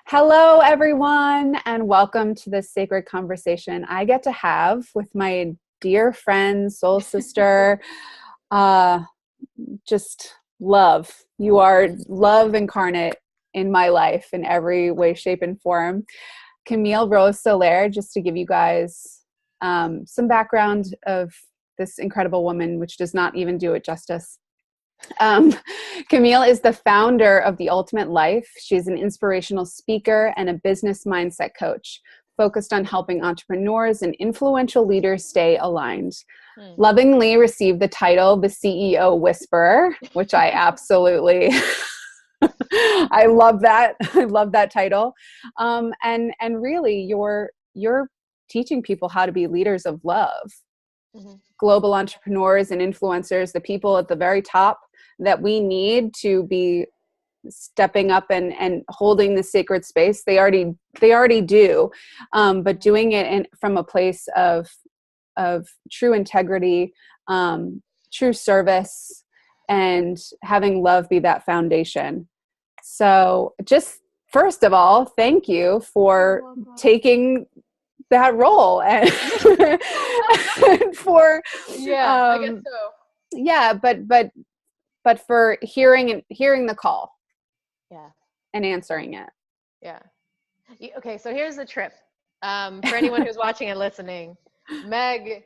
Hello, everyone, and welcome to this sacred conversation I get to have with my dear friend, soul sister. Uh, just love. You are love incarnate in my life in every way, shape, and form. Camille Rose Soler, just to give you guys some background of this incredible woman, which does not even do it justice. Camille is the founder of The Ultimate Life. She's an inspirational speaker and a business mindset coach focused on helping entrepreneurs and influential leaders stay aligned. Lovingly received the title the CEO Whisperer, which I absolutely I love that. I love that title. And really you're teaching people how to be leaders of love. Global entrepreneurs and influencers, the people at the very top that we need to be stepping up and holding the sacred space. They already do, but doing it from a place of true integrity, true service, and having love be that foundation. So just first of all, thank you for taking that role and, and for I guess so. Yeah, but for hearing the call, and answering it. Okay, so here's the trip. For anyone who's watching and listening, Meg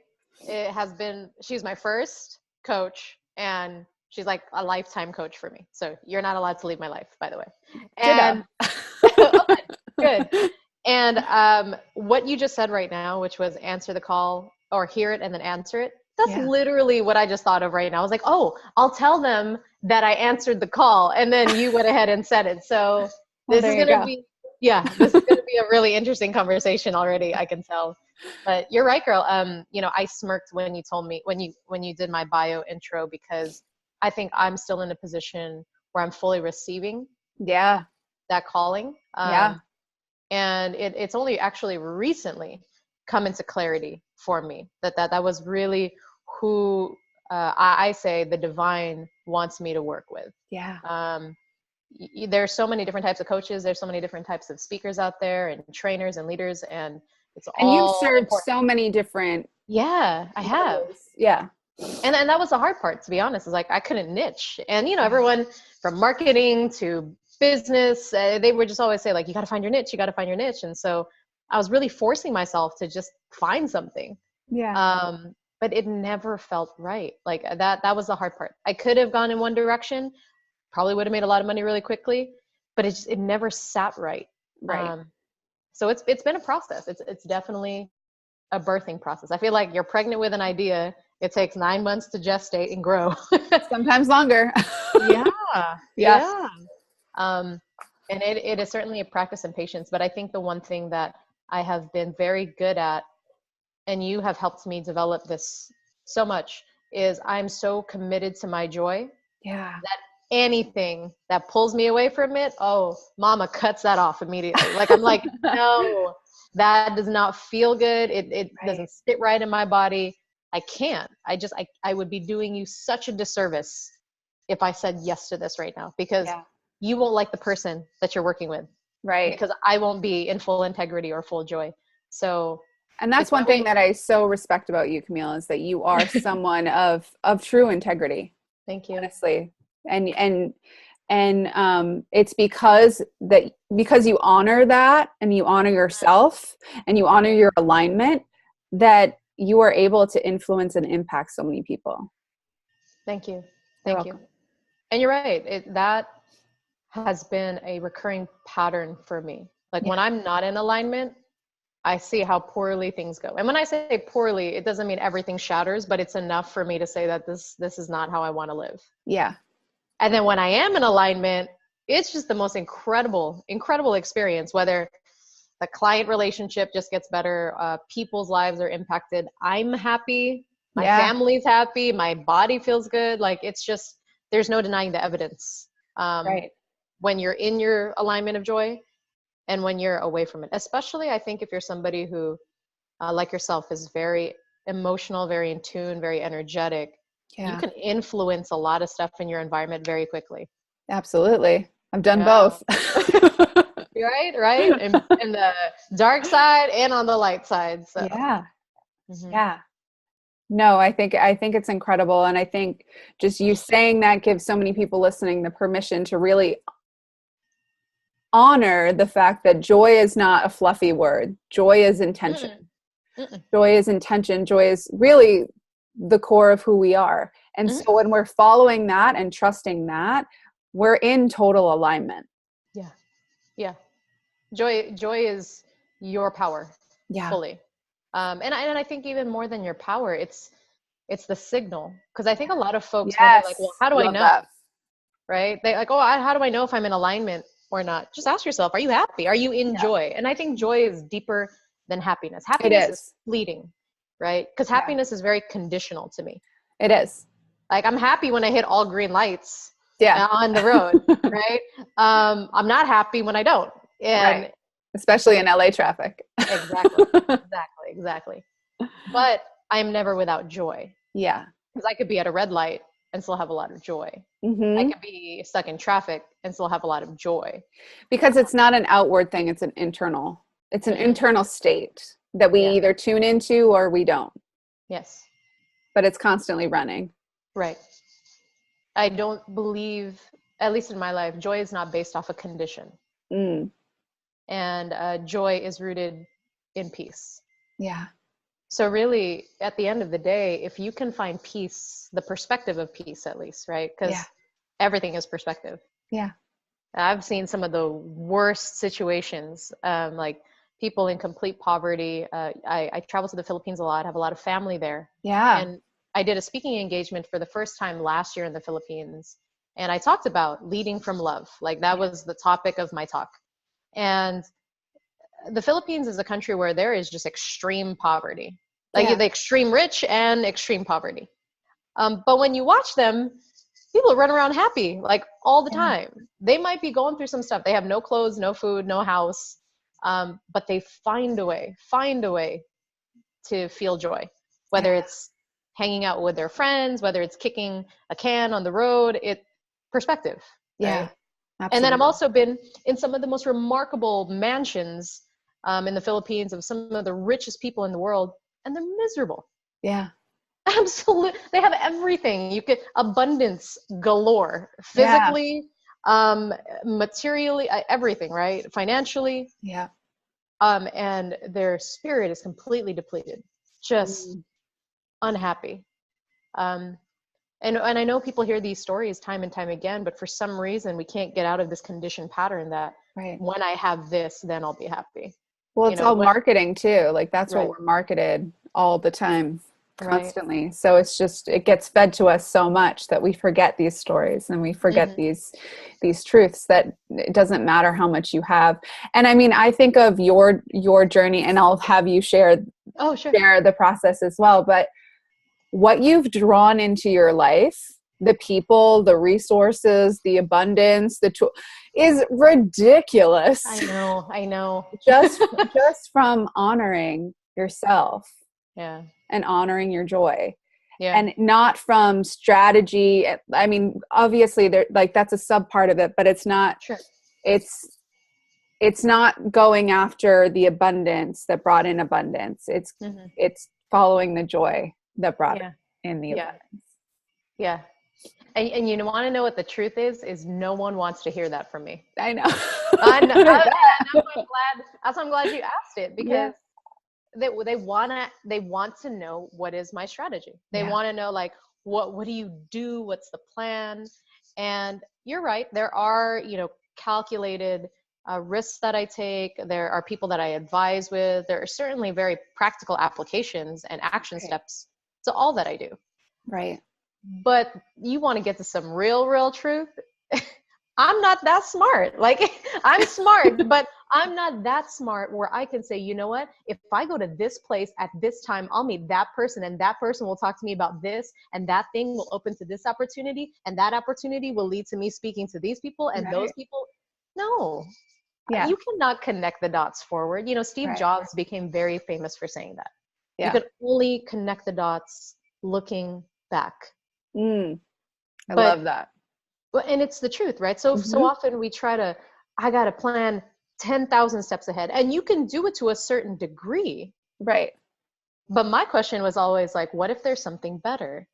she's my first coach, and she's like a lifetime coach for me. So you're not allowed to leave my life, by the way. And okay, good. And what you just said right now, which was answer the call or hear it and then answer it, that's literally what I just thought of right now. I was like, oh, I'll tell them that I answered the call, and then you went ahead and said it. So this is going to be a really interesting conversation already, I can tell. But you're right, girl. I smirked when you told me, when you did my bio intro, because I think I'm still in a position where I'm fully receiving that calling. And it's only actually recently come into clarity for me that was really who I say the divine wants me to work with. There's so many different types of coaches. There's so many different types of speakers out there and trainers and leaders, and you've served so many different. I have. And that was the hard part, to be honest, is like I couldn't niche. And everyone from marketing to business, they would just always say, like, you got to find your niche, you got to find your niche. And so I was really forcing myself to just find something. But it never felt right. Like that was the hard part. I could have gone in one direction, probably would have made a lot of money really quickly, but it never sat right. So it's been a process. It's definitely a birthing process. I feel like you're pregnant with an idea. It takes 9 months to gestate and grow. Sometimes longer. And it is certainly a practice in patience. But I think the one thing that I have been very good at, and you have helped me develop this so much, is I'm so committed to my joy that anything that pulls me away from it, mama cuts that off immediately. Like, I'm like, no, that does not feel good. It doesn't sit right in my body. I can't. I would be doing you such a disservice if I said yes to this right now, because you won't like the person that you're working with. Because I won't be in full integrity or full joy. So, and that's one thing that I so respect about you, Camille, is that you are someone of true integrity. Thank you. Honestly. And it's because you honor that, and you honor yourself, and you honor your alignment, that you are able to influence and impact so many people. Thank you. Thank you. And you're right. That has been a recurring pattern for me. Like when I'm not in alignment, I see how poorly things go. And when I say poorly, it doesn't mean everything shatters, but it's enough for me to say that this is not how I want to live. And then when I am in alignment, it's just the most incredible experience, whether the client relationship just gets better, people's lives are impacted, I'm happy, my family's happy, my body feels good. Like, it's just, there's no denying the evidence. When you're in your alignment of joy and when you're away from it, especially I think if you're somebody who, like yourself, is very emotional, very in tune, very energetic, you can influence a lot of stuff in your environment very quickly. Absolutely. I've done both. right. And the dark side and on the light side. So Yeah. Yeah. No, I think it's incredible. And I think just you saying that gives so many people listening the permission to really honor the fact that joy is not a fluffy word. Joy is intention. Joy is intention. Joy is really the core of who we are. And so when we're following that and trusting that, we're in total alignment. Yeah. Yeah. Joy is your power fully. And I think even more than your power, it's the signal. Because I think a lot of folks, when they're like, well, how do I Love know? that. Right? They like, how do I know if I'm in alignment or not? Just ask yourself, are you happy? Are you in joy? And I think joy is deeper than happiness. Happiness is fleeting, right? Because happiness is very conditional to me. It is. Like, I'm happy when I hit all green lights on the road, right? I'm not happy when I don't. And especially in LA traffic. Exactly. But I'm never without joy. Yeah. Because I could be at a red light and still have a lot of joy. I could be stuck in traffic and still have a lot of joy. Because it's not an outward thing, it's an internal state that we either tune into or we don't. Yes. But it's constantly running. Right. I don't believe, at least in my life, joy is not based off a condition. And joy is rooted in peace. Yeah. So really, at the end of the day, if you can find peace, the perspective of peace at least, right? Because everything is perspective. Yeah. I've seen some of the worst situations, like people in complete poverty. I travel to the Philippines a lot, have a lot of family there. Yeah. And I did a speaking engagement for the first time last year in the Philippines. And I talked about leading from love. Like that was the topic of my talk. And the Philippines is a country where there is just extreme poverty, like the extreme rich and extreme poverty. But when you watch them, people run around happy, like all the time. They might be going through some stuff. They have no clothes, no food, no house. But they find a way to feel joy, whether it's hanging out with their friends, whether it's kicking a can on the road, perspective. Right? Absolutely. And then I've also been in some of the most remarkable mansions in the Philippines of some of the richest people in the world, and they're miserable. Yeah. Absolutely. They have everything. You could abundance galore, physically, materially, everything, right? Financially. Yeah. And their spirit is completely depleted, just unhappy. And I know people hear these stories time and time again, but for some reason we can't get out of this conditioned pattern that when I have this, then I'll be happy. Well, it's all marketing too. Like that's what we're marketed all the time, constantly. So it's just, it gets fed to us so much that we forget these stories and we forget these truths, that it doesn't matter how much you have. And I mean, I think of your journey, and I'll have you share the process as well. But what you've drawn into your life, the people, the resources, the abundance, is ridiculous. I know. just from honoring yourself. Yeah. And honoring your joy. Yeah. And not from strategy. I mean, obviously there, like, that's a sub part of it, but it's not, it's not going after the abundance that brought in abundance. It's following the joy that brought in the abundance. Yeah. And you want to know what the truth is no one wants to hear that from me. I know. I know. That's why I'm glad you asked it, because they want to know, what is my strategy? They want to know, like, what do you do? What's the plan? And you're right. There are, calculated risks that I take. There are people that I advise with. There are certainly very practical applications and action steps to all that I do. Right. But you want to get to some real truth. I'm not that smart. Like, I'm smart, but I'm not that smart where I can say, you know what, if I go to this place at this time, I'll meet that person, and that person will talk to me about this, and that thing will open to this opportunity, and that opportunity will lead to me speaking to these people and those people. No. Yeah. You cannot connect the dots forward. Steve Jobs became very famous for saying that. Yeah. You can only connect the dots looking back. I love that. And it's the truth, right? So often we try to, I got a plan 10,000 steps ahead. And you can do it to a certain degree. Right. But my question was always like, what if there's something better?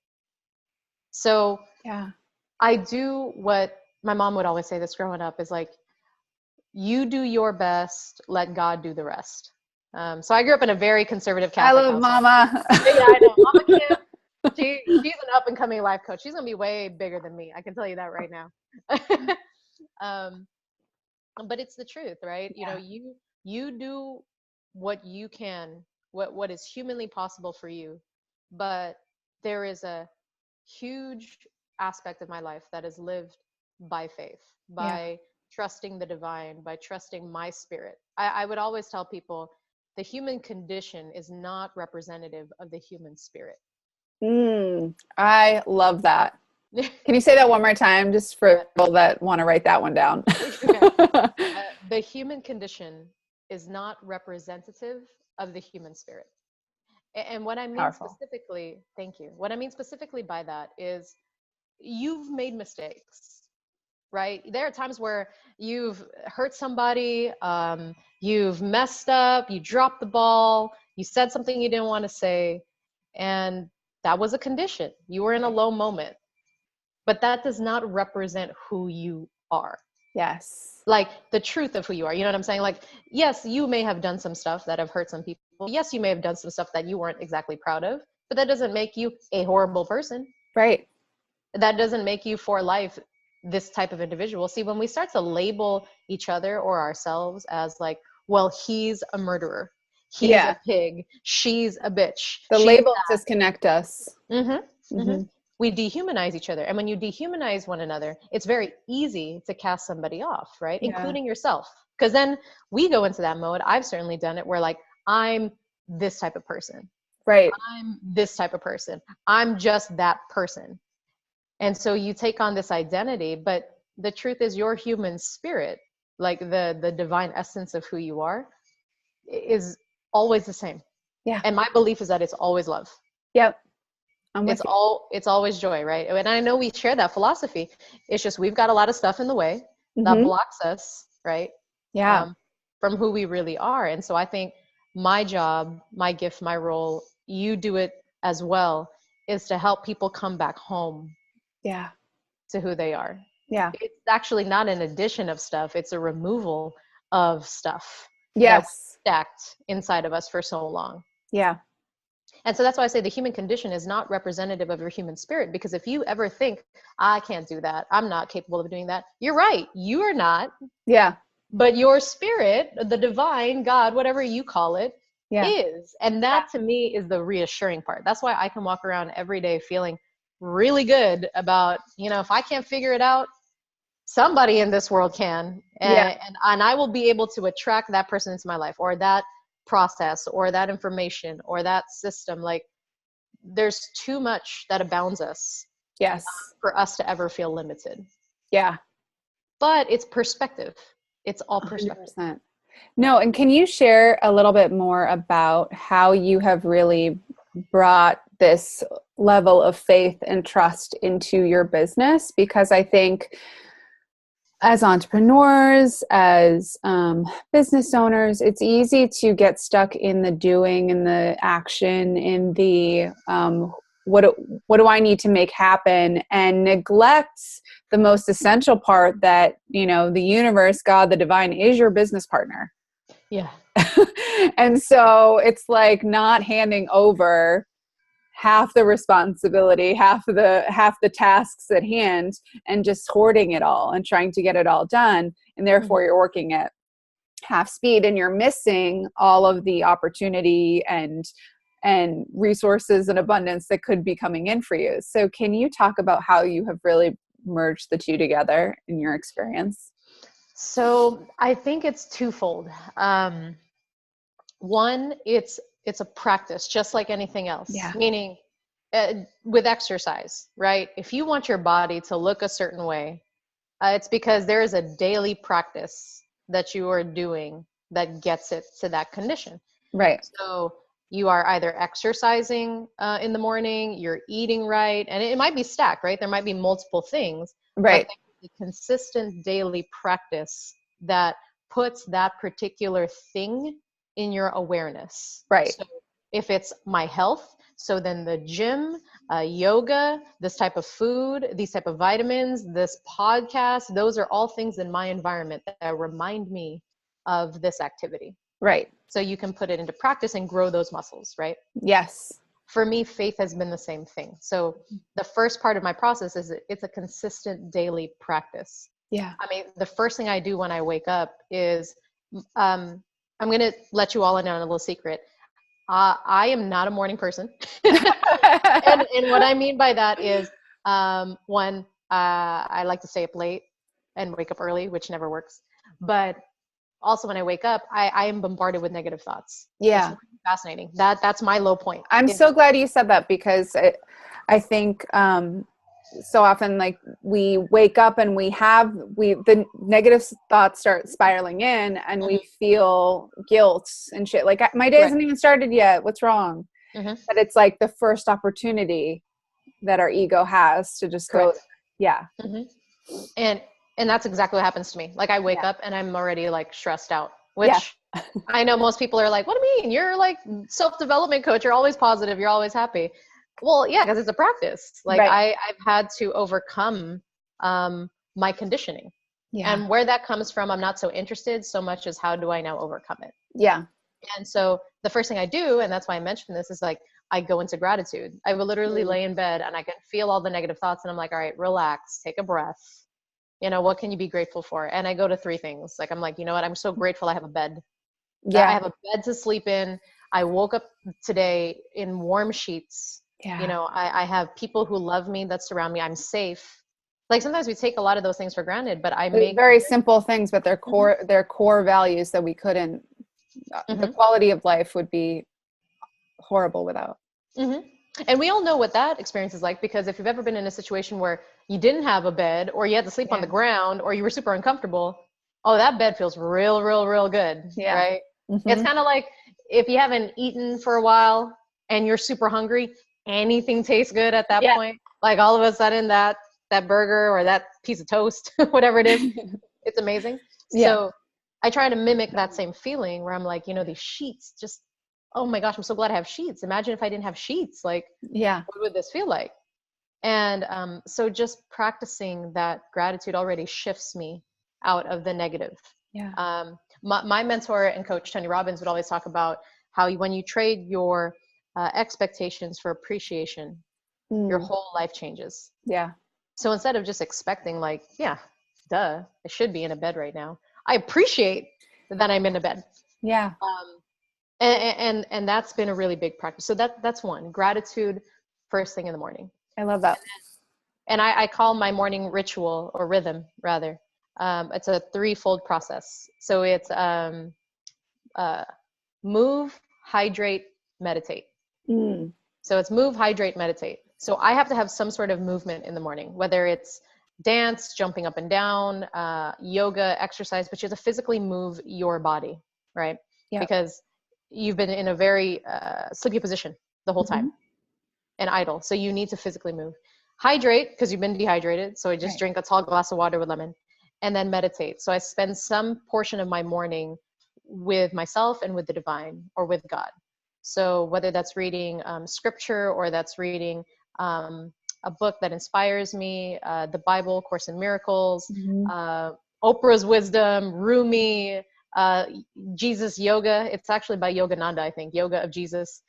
So Yeah. I do what my mom would always say this growing up is like, you do your best, let God do the rest. So I grew up in a very conservative Catholic I love household. Mama. Yeah, I know. Mama Kim, she's an up and coming life coach. She's going to be way bigger than me. I can tell you that right now. um, but it's the truth, right? Yeah. You do what you can, what is humanly possible for you. But there is a huge aspect of my life that is lived by faith, Yeah. by trusting the divine, by trusting my spirit. I would always tell people the human condition is not representative of the human spirit. I love that. Can you say that one more time, just for people that want to write that one down? Okay. The human condition is not representative of the human spirit. And what I mean Powerful. specifically, thank you. What I mean specifically by that is you've made mistakes, right? There are times where you've hurt somebody, you've messed up, you dropped the ball, you said something you didn't want to say, and that was a condition. You were in a low moment, but that does not represent who you are. Yes. Like the truth of who you are. You know what I'm saying? Like, yes, you may have done some stuff that have hurt some people. Yes, you may have done some stuff that you weren't exactly proud of, but that doesn't make you a horrible person. Right. That doesn't make you for life this type of individual. See, when we start to label each other or ourselves as like, well, he's a murderer, he's a pig, she's a bitch. The labels disconnect us. We dehumanize each other. And when you dehumanize one another, it's very easy to cast somebody off, right? Yeah. Including yourself. Because then we go into that mode. I've certainly done it where like, I'm this type of person. Right. I'm this type of person. I'm just that person. And so you take on this identity, but the truth is your human spirit, like the divine essence of who you are, is always the same. Yeah. And my belief is that it's always love. Yep. I'm with you. It's always joy, right? And I know we share that philosophy. It's just we've got a lot of stuff in the way that blocks us, right? Yeah. From who we really are. And so I think my job, my gift, my role, you do it as well, is to help people come back home. Yeah. To who they are. Yeah. It's actually not an addition of stuff. It's a removal of stuff. Yes. That was stacked inside of us for so long. Yeah. And so that's why I say the human condition is not representative of your human spirit, because if you ever think, I can't do that, I'm not capable of doing that, you're right. You are not. Yeah. But your spirit, the divine, God, whatever you call it, is. And that to me is the reassuring part. That's why I can walk around every day feeling really good about, if I can't figure it out, somebody in this world can. And I will be able to attract that person into my life, or that process, or that information, or that system. Like, there's too much that abounds us. Yes. For us to ever feel limited. Yeah. But it's perspective. It's all perspective. 100%. No, and can you share a little bit more about how you have really brought this level of faith and trust into your business? Because I think as entrepreneurs, as business owners, it's easy to get stuck in the doing and the action, in the what do I need to make happen, and neglect the most essential part, that, the universe, God, the divine, is your business partner. Yeah. And so it's like not handing over half the responsibility, half the tasks at hand, and just hoarding it all and trying to get it all done. And therefore you're working at half speed, and you're missing all of the opportunity and resources and abundance that could be coming in for you. So can you talk about how you have really merged the two together in your experience? So I think it's twofold. One, it's a practice, just like anything else. Yeah. Meaning, with exercise, right? If you want your body to look a certain way, it's because there is a daily practice that you are doing that gets it to that condition. Right. So you are either exercising in the morning, you're eating right, and it might be stacked, right? There might be multiple things. Right. But the consistent daily practice that puts that particular thing in your awareness. Right. So if it's my health, so then the gym, yoga, this type of food, these type of vitamins, this podcast, those are all things in my environment that remind me of this activity. Right. So you can put it into practice and grow those muscles, right? Yes. For me, faith has been the same thing. So the first part of my process is it's a consistent daily practice. Yeah. I mean, the first thing I do when I wake up is, I'm going to let you all in on a little secret. I am not a morning person. and what I mean by that is, one, I like to stay up late and wake up early, which never works. But also when I wake up, I am bombarded with negative thoughts. Yeah. It's really fascinating. That's my low point. I'm so glad you said that, because I think so often, like, we wake up and the negative thoughts start spiraling in, and we feel guilt and shit. Like, my day hasn't even started yet. What's wrong? But it's like the first opportunity that our ego has to just go. Yeah. And that's exactly what happens to me. Like, I wake up and I'm already like stressed out, which I know most people are like, what do you mean? You're like self-development coach. You're always positive. You're always happy. Well, yeah, because it's a practice. Like, I've had to overcome my conditioning. Yeah. And where that comes from, I'm not so interested so much as how do I now overcome it? Yeah. And so the first thing I do, and that's why I mentioned this, is like, I go into gratitude. I will literally lay in bed and I can feel all the negative thoughts. And I'm like, all right, relax, take a breath. You know, what can you be grateful for? And I go to 3 things. Like, I'm like, you know what? I'm so grateful I have a bed. Yeah. I have a bed to sleep in. I woke up today in warm sheets. Yeah. You know, I have people who love me, that surround me. I'm safe. Like, sometimes we take a lot of those things for granted, but I make very simple things, but they're core values that we couldn't, the quality of life would be horrible without. And we all know what that experience is like, because if you've ever been in a situation where you didn't have a bed, or you had to sleep on the ground, or you were super uncomfortable, oh, that bed feels real, real, real good. Yeah. Right. It's kind of like if you haven't eaten for a while and you're super hungry, anything tastes good at that point. Like, all of a sudden that burger or that piece of toast, whatever it is, it's amazing. So I try to mimic that same feeling where I'm like, you know, these sheets just, oh my gosh, I'm so glad I have sheets. Imagine if I didn't have sheets, like, what would this feel like? And so just practicing that gratitude already shifts me out of the negative. Yeah. My mentor and coach, Tony Robbins, would always talk about how when you trade your expectations for appreciation, your whole life changes. Yeah. So instead of just expecting, like, yeah, duh, I should be in a bed right now, I appreciate that I'm in a bed. Yeah. And that's been a really big practice. So that's one, gratitude first thing in the morning. I love that. And I call my morning ritual, or rhythm rather, it's a 3-fold process. So it's move, hydrate, meditate. So it's move, hydrate, meditate. So I have to have some sort of movement in the morning, whether it's dance, jumping up and down, yoga, exercise, but you have to physically move your body, right? Yep. Because you've been in a very sleepy position the whole time and idle. So you need to physically move. Hydrate, because you've been dehydrated. So I just drink a tall glass of water with lemon. And then meditate. So I spend some portion of my morning with myself and with the divine, or with God. So whether that's reading scripture, or that's reading a book that inspires me, the Bible, Course in Miracles, Oprah's Wisdom, Rumi, Jesus Yoga. It's actually by Yogananda, I think, Yoga of Jesus.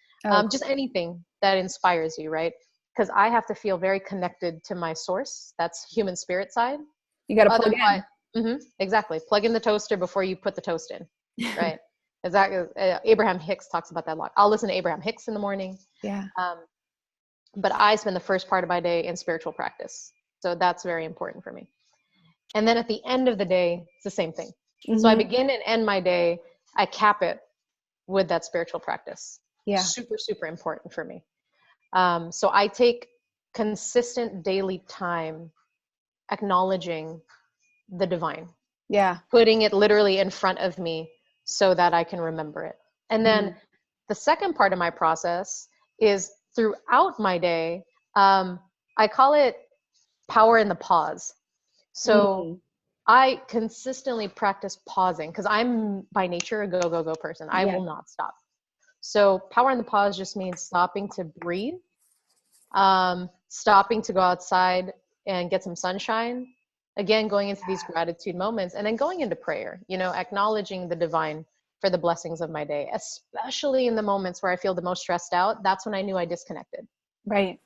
Just anything that inspires you, right? Because I have to feel very connected to my source. That's human spirit side. You got to plug in. Exactly. Plug in the toaster before you put the toast in, right? Exactly. Abraham Hicks talks about that a lot. I'll listen to Abraham Hicks in the morning. Yeah. But I spend the first part of my day in spiritual practice. So that's very important for me. And then at the end of the day, it's the same thing. So I begin and end my day, I cap it with that spiritual practice. Yeah. Super, super important for me. So I take consistent daily time acknowledging the divine. Yeah. Putting it literally in front of me so that I can remember it. And then the second part of my process is throughout my day, I call it power in the pause. So I consistently practice pausing because I'm by nature a go, go, go person. I will not stop. So power in the pause just means stopping to breathe, stopping to go outside and get some sunshine. Again, going into these gratitude moments and then going into prayer, acknowledging the divine for the blessings of my day, especially in the moments where I feel the most stressed out. That's when I knew I disconnected. Right.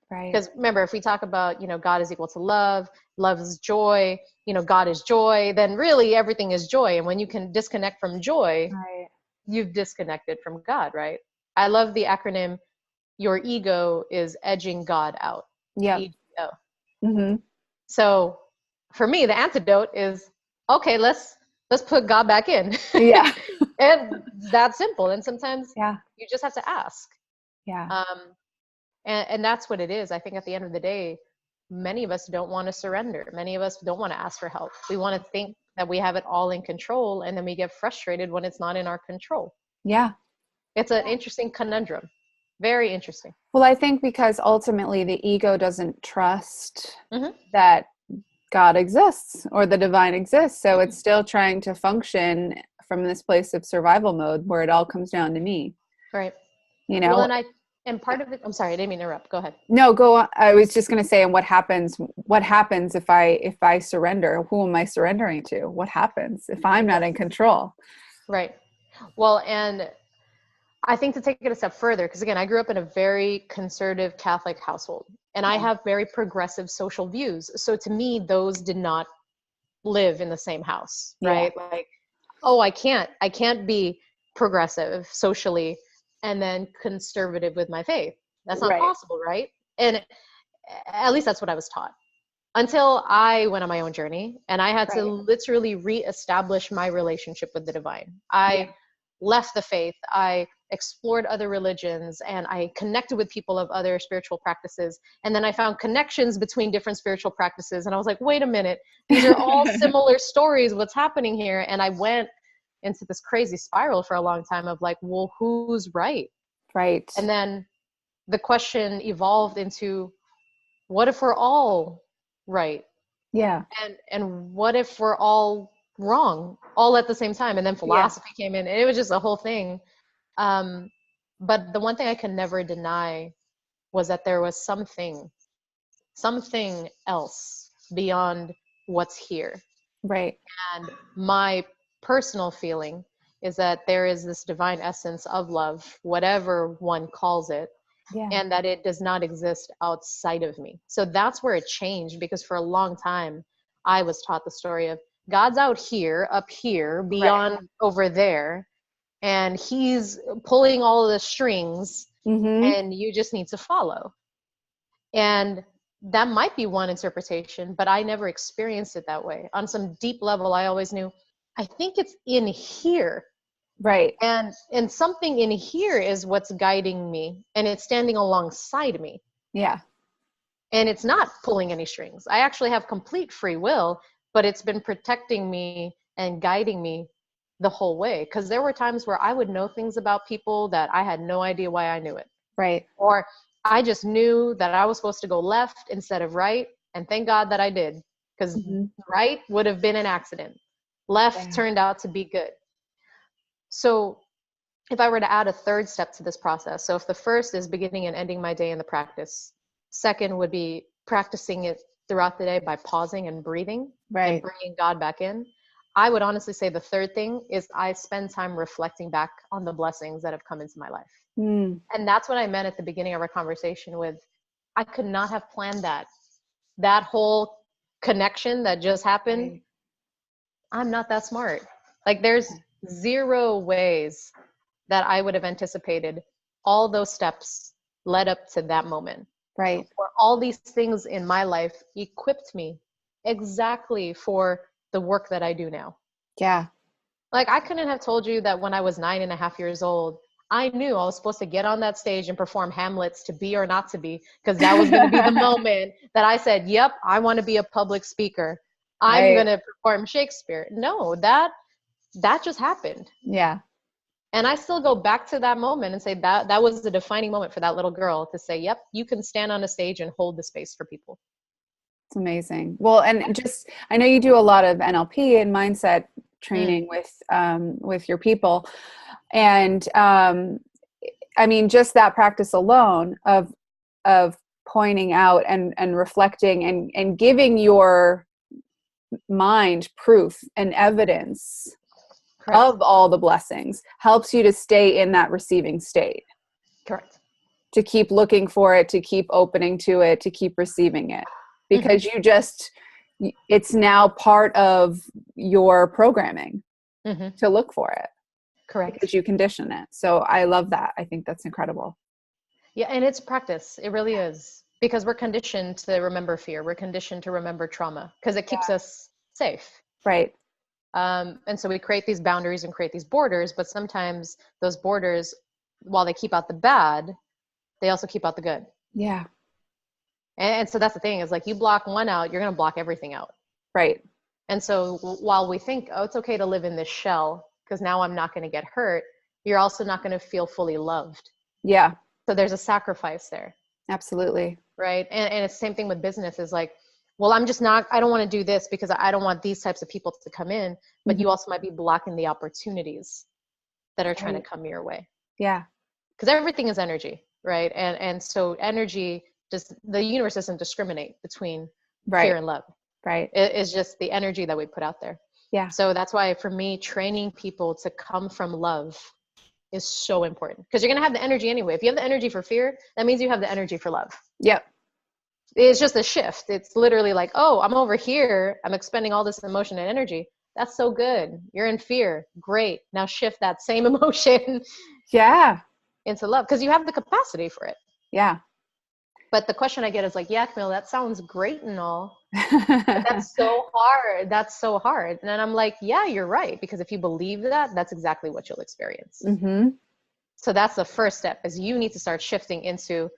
Right. Because remember, if we talk about, God is equal to love, love is joy, God is joy, then really everything is joy. And when you can disconnect from joy, Right. you've disconnected from God, right? I love the acronym, your ego is edging God out. Yeah. EGO. Mm-hmm. So for me, the antidote is, okay, let's put God back in. Yeah. And that's simple. And sometimes you just have to ask. Yeah. And that's what it is. I think at the end of the day, many of us don't want to surrender. Many of us don't want to ask for help. We want to think that we have it all in control, and then we get frustrated when it's not in our control. Yeah. It's an interesting conundrum. Very interesting. Well, I think because ultimately the ego doesn't trust that God exists or the divine exists. So it's still trying to function from this place of survival mode where it all comes down to me. Right. Well, and part of it, I'm sorry, I didn't mean to interrupt. Go ahead. No, go on. I was just going to say, and what happens if I surrender? Who am I surrendering to? What happens if I'm not in control? Right. Well, and I think to take it a step further, because again, I grew up in a very conservative Catholic household, and I have very progressive social views. So to me, those did not live in the same house, right? Like, oh, I can't be progressive socially and then conservative with my faith. That's not possible, right? And at least that's what I was taught until I went on my own journey and I had to literally reestablish my relationship with the divine. I left the faith. I explored other religions and I connected with people of other spiritual practices. And then I found connections between different spiritual practices. And I was like, wait a minute, these are all similar stories. What's happening here? And I went into this crazy spiral for a long time of like, well, who's right? Right. And then the question evolved into, what if we're all right? Yeah. And what if we're all wrong all at the same time? And then philosophy came in and it was just a whole thing. But the one thing I can never deny was that there was something else beyond what's here. Right. And my personal feeling is that there is this divine essence of love, whatever one calls it, and that it does not exist outside of me. So that's where it changed, because for a long time, I was taught the story of God's out here, up here, beyond over there, and he's pulling all of the strings, and you just need to follow. And that might be one interpretation, but I never experienced it that way. On some deep level, I always knew, I think it's in here. Right. And something in here is what's guiding me, and it's standing alongside me. Yeah. And it's not pulling any strings. I actually have complete free will, but it's been protecting me and guiding me the whole way. Because there were times where I would know things about people that I had no idea why I knew it. Right. Or I just knew that I was supposed to go left instead of right. And thank God that I did, because right would have been an accident. Left turned out to be good. So if I were to add a third step to this process, so if the first is beginning and ending my day in the practice, second would be practicing it throughout the day by pausing and breathing and bringing God back in. I would honestly say the third thing is I spend time reflecting back on the blessings that have come into my life. And that's what I meant at the beginning of our conversation with, I could not have planned that whole connection that just happened. I'm not that smart. Like there's zero ways that I would have anticipated all those steps led up to that moment. Right. Where all these things in my life equipped me exactly for the work that I do now. Yeah. Like I couldn't have told you that when I was 9.5 years old, I knew I was supposed to get on that stage and perform Hamlet's To Be or Not to Be, because that was going to be the moment that I said, yep, I want to be a public speaker. I'm going to perform Shakespeare. No, that just happened. Yeah. And I still go back to that moment and say that was the defining moment for that little girl to say, yep, you can stand on a stage and hold the space for people. It's amazing. Well, and just, I know you do a lot of NLP and mindset training with your people. And, I mean, just that practice alone of pointing out and reflecting and giving your mind proof and evidence Correct. of all the blessings helps you to stay in that receiving state, Correct. to keep looking for it, to keep opening to it, to keep receiving it, because you just, it's now part of your programming to look for it. Correct. Because you condition it. So I love that. I think that's incredible. Yeah, and it's practice. It really is. Because we're conditioned to remember fear. We're conditioned to remember trauma because it keeps us safe. Right. And so we create these boundaries and create these borders, but sometimes those borders, while they keep out the bad, they also keep out the good. Yeah. And so that's the thing, is like, you block one out, you're going to block everything out. Right. And so while we think, oh, it's okay to live in this shell because now I'm not going to get hurt, you're also not going to feel fully loved. Yeah. So there's a sacrifice there. Absolutely. Right. And it's the same thing with business, is like, well, I don't want to do this because I don't want these types of people to come in, but you also might be blocking the opportunities that are trying to come your way. Yeah. Because everything is energy, right? And so energy, just the universe doesn't discriminate between fear and love. Right. It is just the energy that we put out there. Yeah. So that's why for me, training people to come from love is so important, because you're going to have the energy anyway. If you have the energy for fear, that means you have the energy for love. Yep. It's just a shift. It's literally like, oh, I'm over here, I'm expending all this emotion and energy. That's so good. You're in fear. Great. Now shift that same emotion into love, because you have the capacity for it. Yeah. But the question I get is like, yeah, Camille, that sounds great and all, but that's so hard. That's so hard. And then I'm like, yeah, you're right. Because if you believe that, that's exactly what you'll experience. So that's the first step, is you need to start shifting into,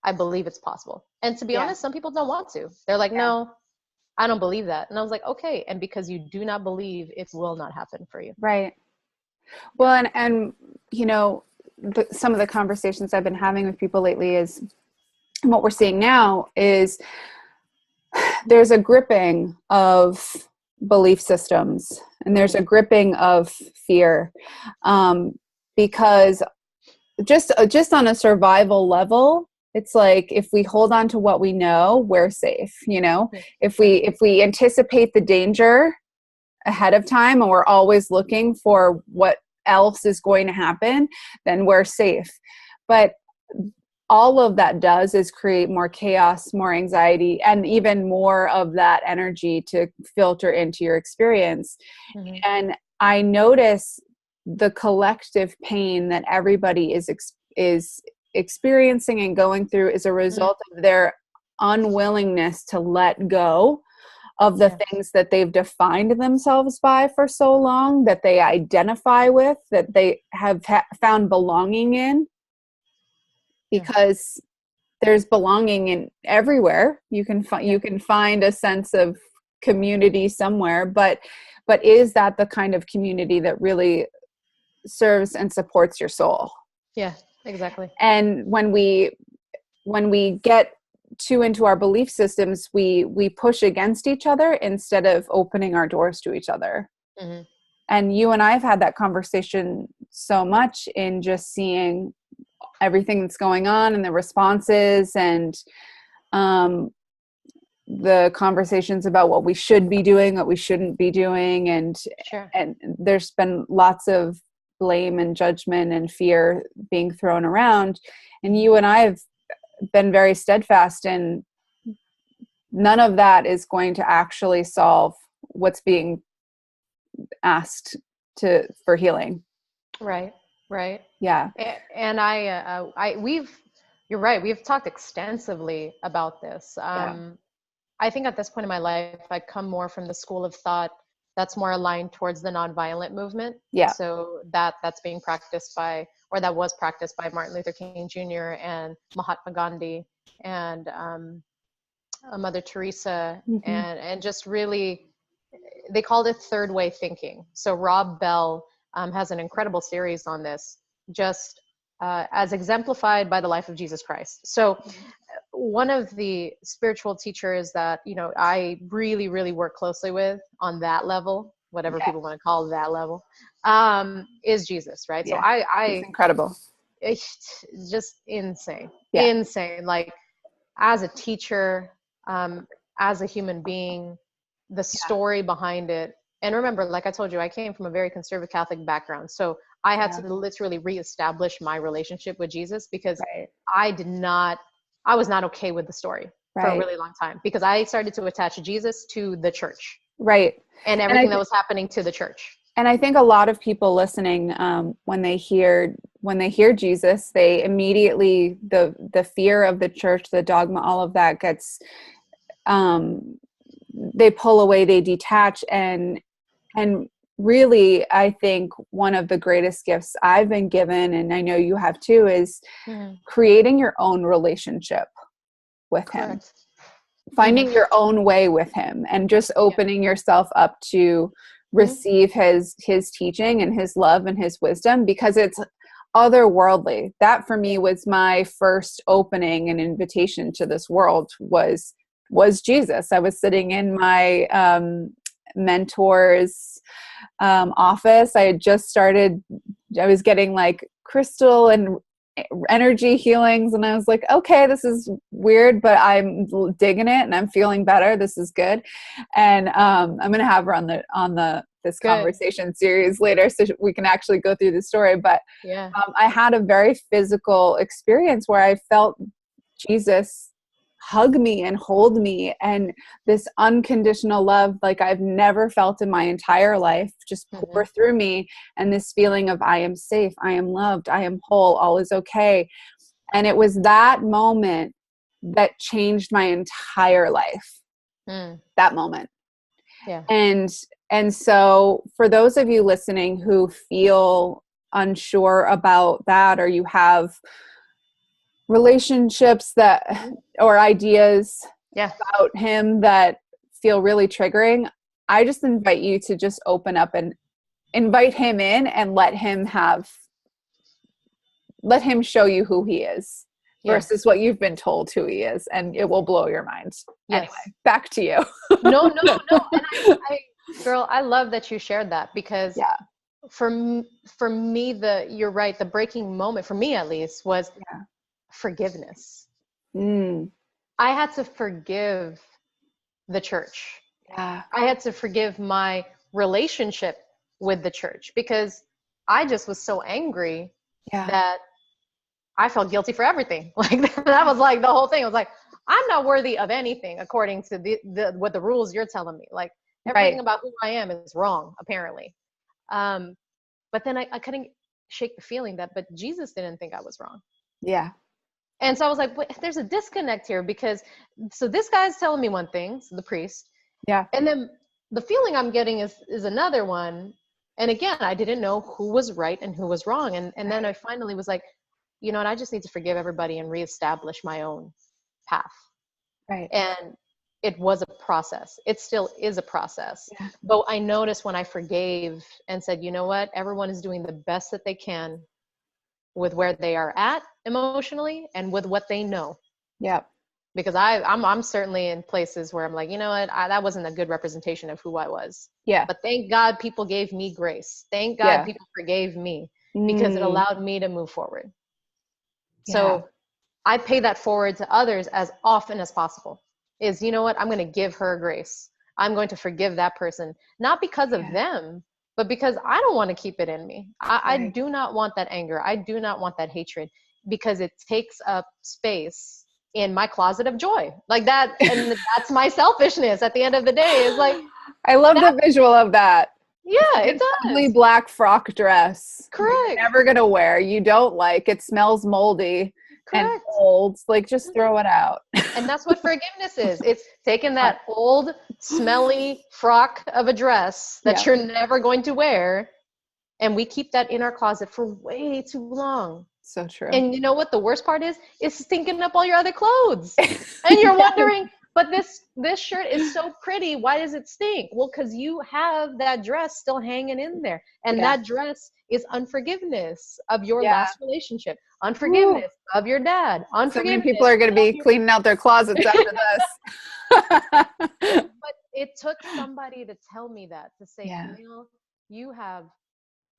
I believe it's possible. And to be honest, some people don't want to. They're like, no, I don't believe that. And I was like, okay. And because you do not believe, it will not happen for you. Right. Well, and you know, some of the conversations I've been having with people lately is, what we're seeing now is there's a gripping of belief systems, and there's a gripping of fear, because just on a survival level, it's like, if we hold on to what we know, we're safe. You know, if we anticipate the danger ahead of time and we're always looking for what else is going to happen, then we're safe. But all of that does is create more chaos, more anxiety, and even more of that energy to filter into your experience. And I notice the collective pain that everybody is experiencing and going through is a result of their unwillingness to let go of the things that they've defined themselves by for so long, that they identify with, that they have found belonging in. Because there's belonging in everywhere. You can find a sense of community somewhere, but is that the kind of community that really serves and supports your soul? Yeah, exactly. And when we get too into our belief systems, we push against each other instead of opening our doors to each other. And you and I have had that conversation so much in just seeing everything that's going on and the responses and the conversations about what we should be doing, what we shouldn't be doing. And there's been lots of blame and judgment and fear being thrown around. And you and I have been very steadfast in, none of that is going to actually solve what's being asked for healing. Right. Yeah. And you're right. We've talked extensively about this. I think at this point in my life, I come more from the school of thought that's more aligned towards the nonviolent movement. Yeah. So that's being practiced by, or that was practiced by, Martin Luther King Jr. and Mahatma Gandhi and Mother Teresa, and just really, they called it third way thinking. So Rob Bell has an incredible series on this, just as exemplified by the life of Jesus Christ. So one of the spiritual teachers that, you know, I really, really work closely with on that level, whatever people want to call that level, is Jesus, right? So it's incredible. It's just insane. Like, as a teacher, as a human being, the story behind it. And remember, like I told you, I came from a very conservative Catholic background. So I had to literally reestablish my relationship with Jesus, because I was not okay with the story for a really long time, because I started to attach Jesus to the church. Right. And everything that was happening to the church. And I think a lot of people listening, when they hear Jesus, they immediately, the fear of the church, the dogma, all of that gets, they pull away, they detach. And really, I think one of the greatest gifts I've been given, and I know you have too, is creating your own relationship with him, finding your own way with him, and just opening yourself up to receive his teaching and his love and his wisdom, because it's otherworldly. That for me was my first opening and invitation to this world, was Jesus. I was sitting in my mentor's office. I had just started, I was getting like crystal and energy healings, and I was like, okay, this is weird, but I'm digging it and I'm feeling better. This is good. And I'm gonna have her on this conversation series later, so we can actually go through the story. But I had a very physical experience where I felt Jesus hug me and hold me, and this unconditional love like I've never felt in my entire life just pour through me, and this feeling of I am safe, I am loved, I am whole, all is okay. And it was that moment that changed my entire life. That moment. And so for those of you listening who feel unsure about that, or you have relationships that, or ideas about him that feel really triggering, I just invite you to just open up and invite him in, and let him show you who he is versus what you've been told who he is, and it will blow your mind. Anyway, back to you. No. And girl, I love that you shared that, because for me, you're right, the breaking moment for me at least was forgiveness. I had to forgive the church. I had to forgive my relationship with the church, because I just was so angry that I felt guilty for everything. Like that was like the whole thing. I was like, I'm not worthy of anything according to what the rules you're telling me. Like everything about who I am is wrong, apparently. But then I couldn't shake the feeling but Jesus didn't think I was wrong. Yeah. And so I was like, wait, there's a disconnect here, because so this guy's telling me one thing, so the priest. Yeah. And then the feeling I'm getting is another one. And again, I didn't know who was right and who was wrong. And then I finally was like, you know what, I just need to forgive everybody and reestablish my own path. Right. And it was a process. It still is a process. Yeah. But I noticed when I forgave and said, you know what, everyone is doing the best that they can with where they are at emotionally and with what they know. Yeah. Because I'm certainly in places where I'm like, you know what, that wasn't a good representation of who I was. Yeah. But thank God people gave me grace. Thank God people forgave me, because it allowed me to move forward. Yeah. So I pay that forward to others as often as possible. Is, you know what, I'm going to give her grace. I'm going to forgive that person, not because of them, but because I don't want to keep it in me. I do not want that anger. I do not want that hatred, because it takes up space in my closet of joy. Like that, and that's my selfishness at the end of the day. Is like, I love the visual of that. Yeah, it does. Ugly black frock dress. Correct. You're never going to wear. You don't like. It smells moldy. Correct. And old. Like, just throw it out. And that's what forgiveness is. It's taking that old, smelly frock of a dress that you're never going to wear, and we keep that in our closet for way too long. So true. And you know what the worst part is? It's stinking up all your other clothes. And you're wondering, but this shirt is so pretty. Why does it stink? Well, because you have that dress still hanging in there. And that dress is unforgiveness of your last relationship, unforgiveness of your dad, So many unforgiveness. people are going to be cleaning out their closets after this. But it took somebody to tell me that, to say, Kamille, you have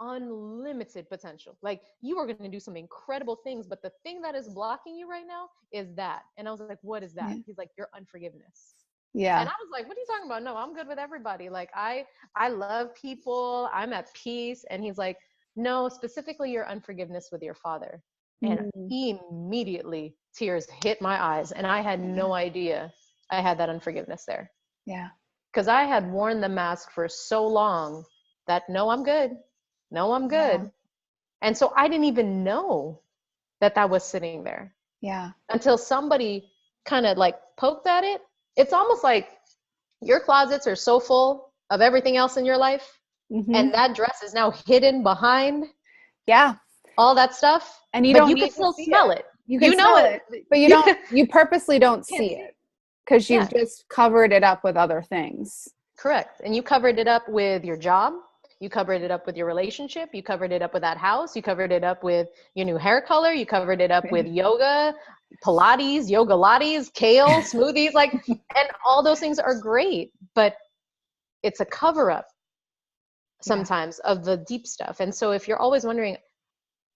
unlimited potential. Like, you are going to do some incredible things, but the thing that is blocking you right now is that. And I was like, what is that? He's like, your unforgiveness. Yeah. And I was like, what are you talking about? No, I'm good with everybody. Like, I love people. I'm at peace. And he's like, no, specifically your unforgiveness with your father. And immediately tears hit my eyes. And I had no idea I had that unforgiveness there. Yeah. Because I had worn the mask for so long that, no, I'm good. No, I'm good. Yeah. And so I didn't even know that that was sitting there. Yeah. Until somebody kind of like poked at it. It's almost like your closets are so full of everything else in your life. And that dress is now hidden behind all that stuff. And you but don't you need can to still see smell it. it. You can smell it. But you purposely don't see it because you've just covered it up with other things. Correct. And you covered it up with your job. You covered it up with your relationship. You covered it up with that house. You covered it up with your new hair color. You covered it up with yoga, Pilates, yoga lattes, kale, smoothies, like, and all those things are great, but it's a cover up sometimes of the deep stuff. And so if you're always wondering,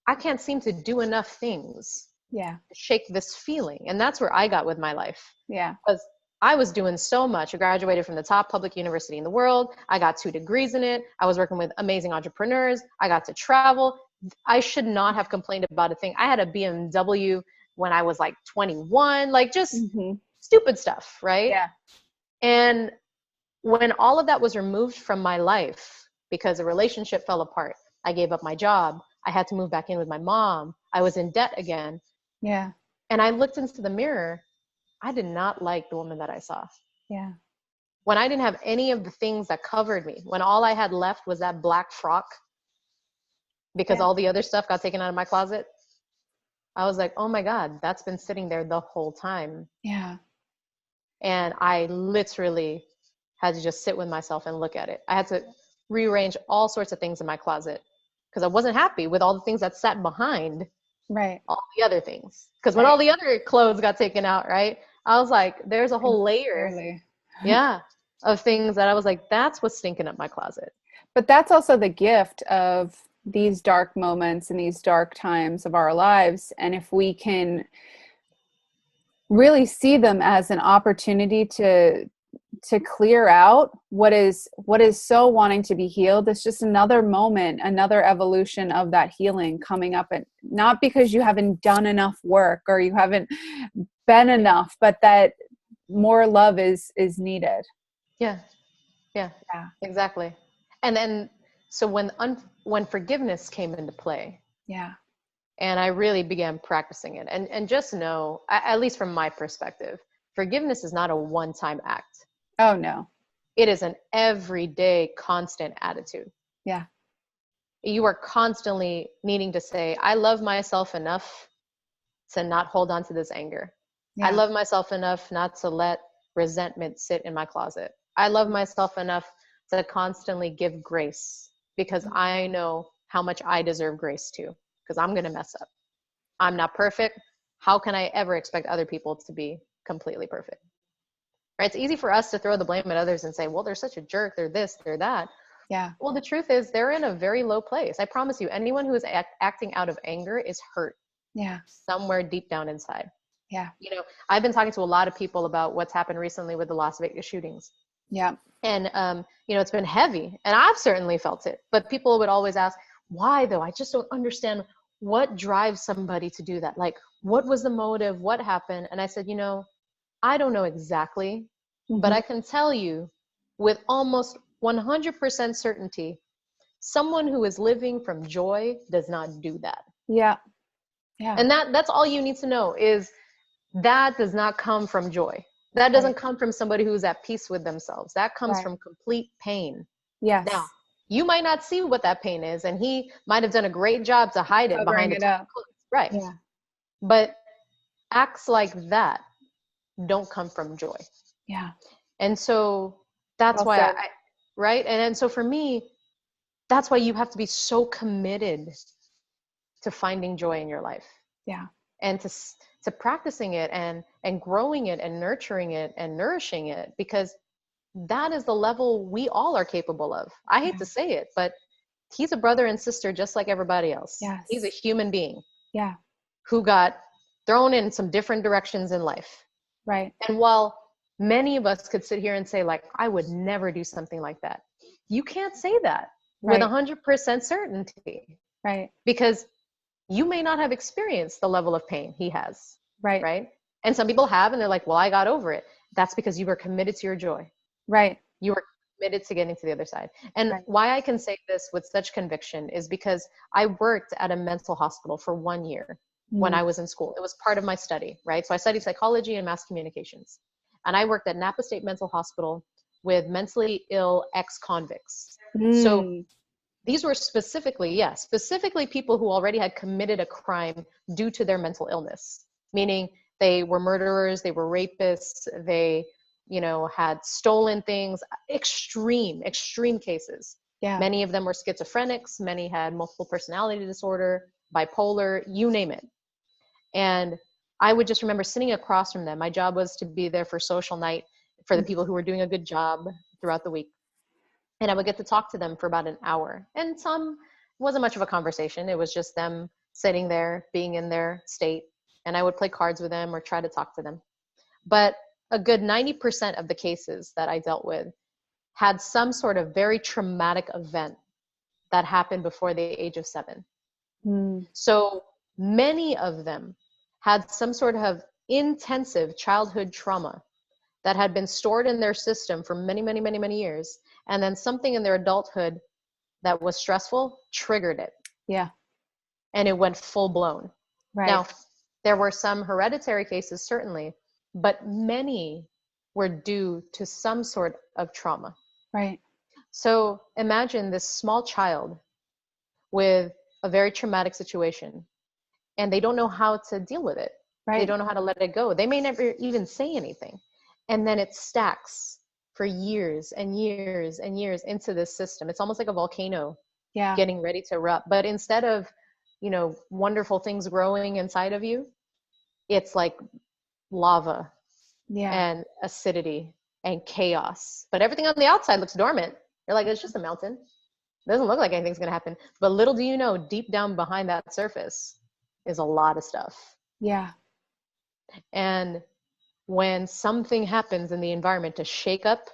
I can't seem to do enough things to shake this feeling. And that's where I got with my life. Yeah. Because I was doing so much. I graduated from the top public university in the world. I got 2 degrees in it. I was working with amazing entrepreneurs. I got to travel. I should not have complained about a thing. I had a BMW when I was like 21, like just stupid stuff, right? Yeah. And when all of that was removed from my life because a relationship fell apart, I gave up my job. I had to move back in with my mom. I was in debt again. Yeah. And I looked into the mirror. I did not like the woman that I saw. Yeah. When I didn't have any of the things that covered me, when all I had left was that black frock because all the other stuff got taken out of my closet, I was like, oh my God, that's been sitting there the whole time. Yeah. And I literally had to just sit with myself and look at it. I had to rearrange all sorts of things in my closet because I wasn't happy with all the things that sat behind all the other things. Because when all the other clothes got taken out, right, I was like, there's a whole layer of things that I was like, that's what's stinking up my closet. But that's also the gift of these dark moments and these dark times of our lives. And if we can really see them as an opportunity to clear out what is so wanting to be healed, it's just another moment, another evolution of that healing coming up. And not because you haven't done enough work or you haven't been enough, but that more love is needed. Yeah, exactly. And then so when forgiveness came into play, and I really began practicing it, and just know, at least from my perspective, forgiveness is not a one-time act. Oh, no. It is an everyday, constant attitude. Yeah. You are constantly needing to say, I love myself enough to not hold on to this anger. I love myself enough not to let resentment sit in my closet. I love myself enough to constantly give grace because I know how much I deserve grace too, because I'm going to mess up. I'm not perfect. How can I ever expect other people to be completely perfect? Right? It's easy for us to throw the blame at others and say, well, they're such a jerk. They're this, they're that. Yeah. Well, the truth is they're in a very low place. I promise you, anyone who is acting out of anger is hurt. Yeah. Somewhere deep down inside. Yeah. You know, I've been talking to a lot of people about what's happened recently with the Las Vegas shootings. Yeah. And, you know, it's been heavy and I've certainly felt it, but people would always ask, why though? I just don't understand what drives somebody to do that. Like, what was the motive? What happened? And I said, you know, I don't know exactly, but I can tell you with almost 100% certainty, someone who is living from joy does not do that. Yeah. Yeah. And that's all you need to know is that does not come from joy. That doesn't come from somebody who's at peace with themselves. That comes from complete pain. Yes. Now, you might not see what that pain is, and he might have done a great job to hide it behind the top clothes. Right. Yeah. But acts like that don't come from joy. Yeah. And so that's Well why said. right? And so for me, that's why you have to be so committed to finding joy in your life Yeah. and to practicing it and growing it and nurturing it and nourishing it, because that is the level we all are capable of. I hate Yeah. to say it, but he's a brother and sister just like everybody else. He's a Yes. human being Yeah. who got thrown in some different directions in life. Right. And while many of us could sit here and say, like, I would never do something like that, you can't say that with Right. 100% certainty, Right. because you may not have experienced the level of pain he has, Right. right? And some people have, and they're like, well, I got over it. That's because you were committed to your joy. Right. You were committed to getting to the other side. And Right. why I can say this with such conviction is because I worked at a mental hospital for 1 year when Mm. I was in school. It was part of my study, right? So I studied psychology and mass communications. And I worked at Napa State Mental Hospital with mentally ill ex-convicts. So Mm. these were specifically people who already had committed a crime due to their mental illness, meaning they were murderers, they were rapists, they, had stolen things, extreme cases. Yeah. Many of them were schizophrenics, many had multiple personality disorder, bipolar, you name it. And I would just remember sitting across from them. My job was to be there for social night for the people who were doing a good job throughout the week. And I would get to talk to them for about an hour. And some wasn't much of a conversation. It was just them sitting there, being in their state. And I would play cards with them or try to talk to them. But a good 90% of the cases that I dealt with had some sort of very traumatic event that happened before the age of 7. Mm. So many of them had some sort of intensive childhood trauma that had been stored in their system for many, many, many, many years. And then something in their adulthood that was stressful triggered it. Yeah. And it went full blown. Right. Now, there were some hereditary cases, certainly, but many were due to some sort of trauma. Right. So imagine this small child with a very traumatic situation, and they don't know how to deal with it. They Right. don't know how to let it go. They may never even say anything. And then it stacks for years and years and years into this system. It's almost like a volcano Yeah. getting ready to erupt. But instead of, wonderful things growing inside of you, it's like lava Yeah. and acidity and chaos. But everything on the outside looks dormant. You're like, it's just a mountain. It doesn't look like anything's going to happen. But little do you know, deep down behind that surface is a lot of stuff. Yeah. And when something happens in the environment to shake up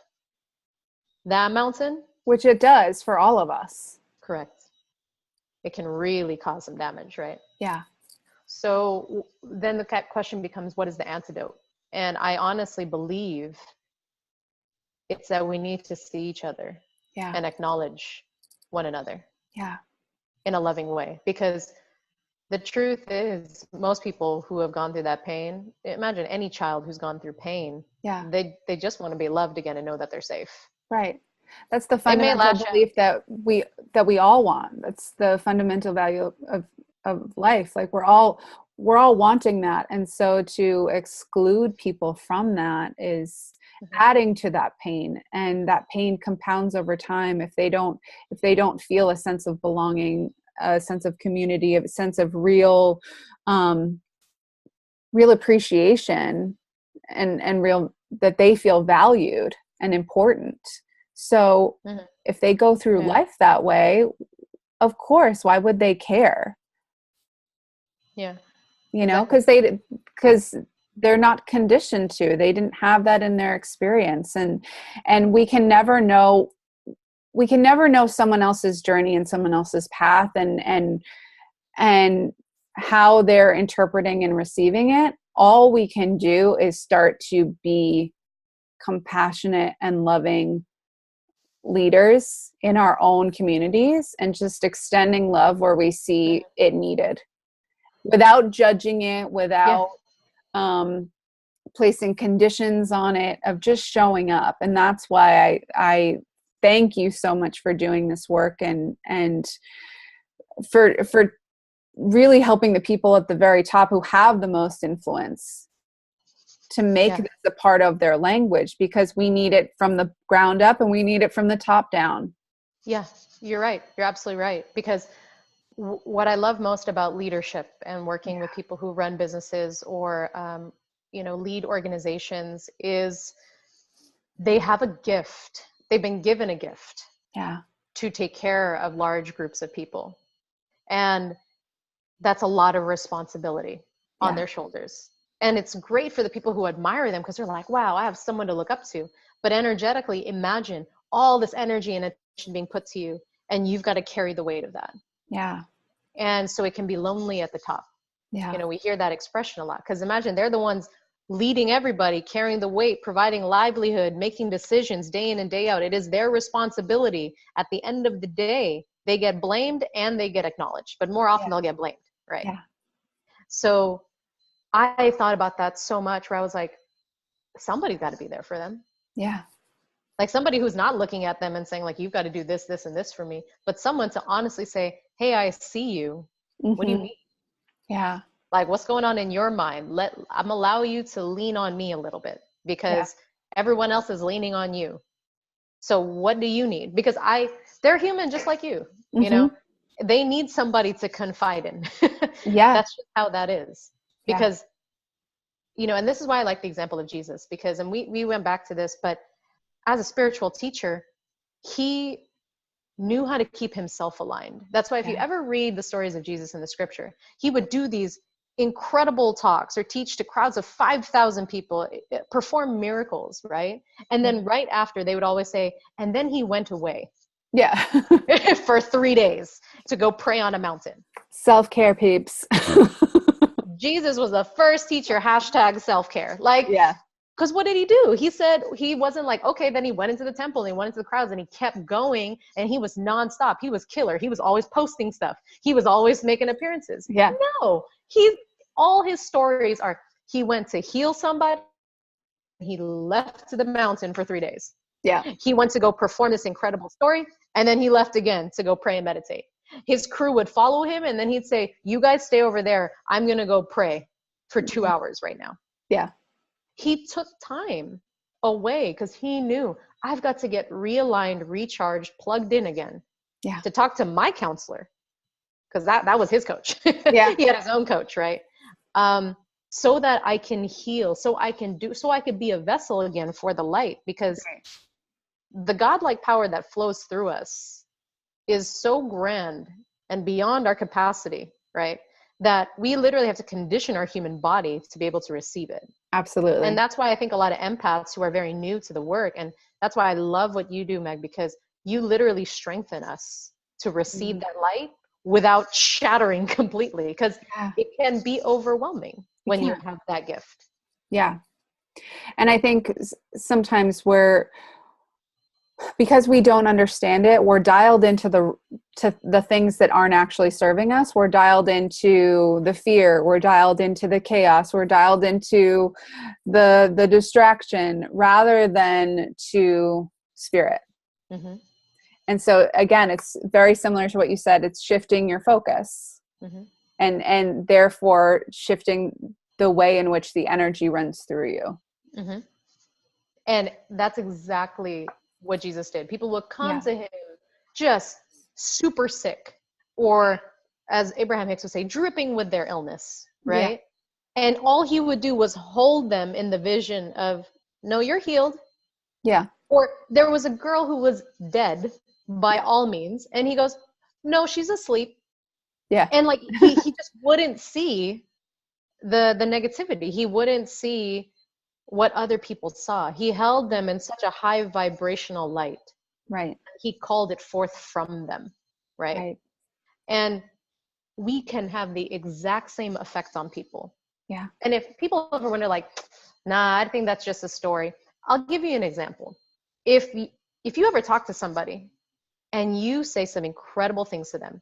that mountain, Which it does for all of us. correct, it can really cause some damage, right? Yeah. So then the question becomes, what is the antidote? And I honestly believe it's that we need to see each other Yeah. and acknowledge one another Yeah. in a loving way. Because the truth is, most people who have gone through that pain, imagine any child who's gone through pain, Yeah. they just want to be loved again and know that they're safe. Right. That's the They may fundamental lash out. belief that we all want. That's the fundamental value of life. Like we're all wanting that. And so to exclude people from that is adding to that pain, and that pain compounds over time if they don't feel a sense of belonging, a sense of community, a sense of real appreciation, and real that they feel valued and important. So if they go through life that way, of course, why would they care? Yeah. Exactly. Because they're not conditioned to. They didn't have that in their experience, and we can never know someone else's journey and someone else's path and how they're interpreting and receiving it. All we can do is start to be compassionate and loving leaders in our own communities and just extending love where we see it needed without judging it, without placing conditions on it, of just showing up. And that's why I thank you so much for doing this work and for really helping the people at the very top who have the most influence to make this a part of their language, because we need it from the ground up and we need it from the top down. Yeah, you're right. You're absolutely right. Because what I love most about leadership and working with people who run businesses or, lead organizations is they have a gift. They've been given a gift to take care of large groups of people. And that's a lot of responsibility on their shoulders. And it's great for the people who admire them because they're like, wow, I have someone to look up to. But energetically, imagine all this energy and attention being put to you, and you've got to carry the weight of that. Yeah. And so it can be lonely at the top. Yeah. We hear that expression a lot, because imagine they're the ones leading everybody, carrying the weight, providing livelihood, making decisions day in and day out. It is their responsibility. At the end of the day, they get blamed and they get acknowledged, but more often they'll get blamed, right? Yeah. So I thought about that so much, where I was like, somebody's got to be there for them. Yeah. Like somebody who's not looking at them and saying like, you've got to do this, this, and this for me, but someone to honestly say, hey, I see you. What do you need? Yeah. Like, what's going on in your mind? I'm allow you to lean on me a little bit, because everyone else is leaning on you. So what do you need? Because they're human just like you, they need somebody to confide in. That's just how that is. Because, and this is why I like the example of Jesus, because, and we went back to this, but as a spiritual teacher, he knew how to keep himself aligned. That's why if you ever read the stories of Jesus in the scripture, he would do these incredible talks or teach to crowds of 5,000 people, perform miracles, right? And then right after, they would always say, and then he went away. Yeah. For 3 days to go pray on a mountain. Self-care, peeps. Jesus was the first teacher, #self-care. Like, because what did he do? He said he wasn't like, okay, then he went into the temple and he went into the crowds and he kept going, and he was nonstop. He was killer. He was always posting stuff. He was always making appearances. No, all his stories are, he went to heal somebody. He left to the mountain for 3 days. He went to go perform this incredible story, and then he left again to go pray and meditate. His crew would follow him, and then he'd say, you guys stay over there. I'm going to go pray for 2 hours right now. He took time away because he knew, I've got to get realigned, recharged, plugged in again to talk to my counselor, because that was his coach. He had his own coach, right? So that I can heal, so I could be a vessel again for the light, because the godlike power that flows through us is so grand and beyond our capacity, right? That we literally have to condition our human body to be able to receive it. Absolutely. And that's why I think a lot of empaths who are very new to the work, and that's why I love what you do, Meg, because you literally strengthen us to receive that light without shattering completely, because it can be overwhelming when you have that gift. Yeah. And I think sometimes because we don't understand it, we're dialed into the things that aren't actually serving us. We're dialed into the fear. We're dialed into the chaos. We're dialed into the distraction rather than to spirit. Mm-hmm. And so again, it's very similar to what you said. It's shifting your focus, and therefore shifting the way in which the energy runs through you. Mm-hmm. And that's exactly what Jesus did. People would come to him just super sick, or as Abraham Hicks would say, dripping with their illness, right? And all he would do was hold them in the vision of, no, you're healed. Or there was a girl who was dead by all means, and he goes, no, she's asleep. And like he just wouldn't see the negativity. He wouldn't see what other people saw. He held them in such a high vibrational light. Right. He called it forth from them. Right. And we can have the exact same effect on people. Yeah. And if people ever wonder like, nah, I think that's just a story. I'll give you an example. If you ever talk to somebody and you say some incredible things to them,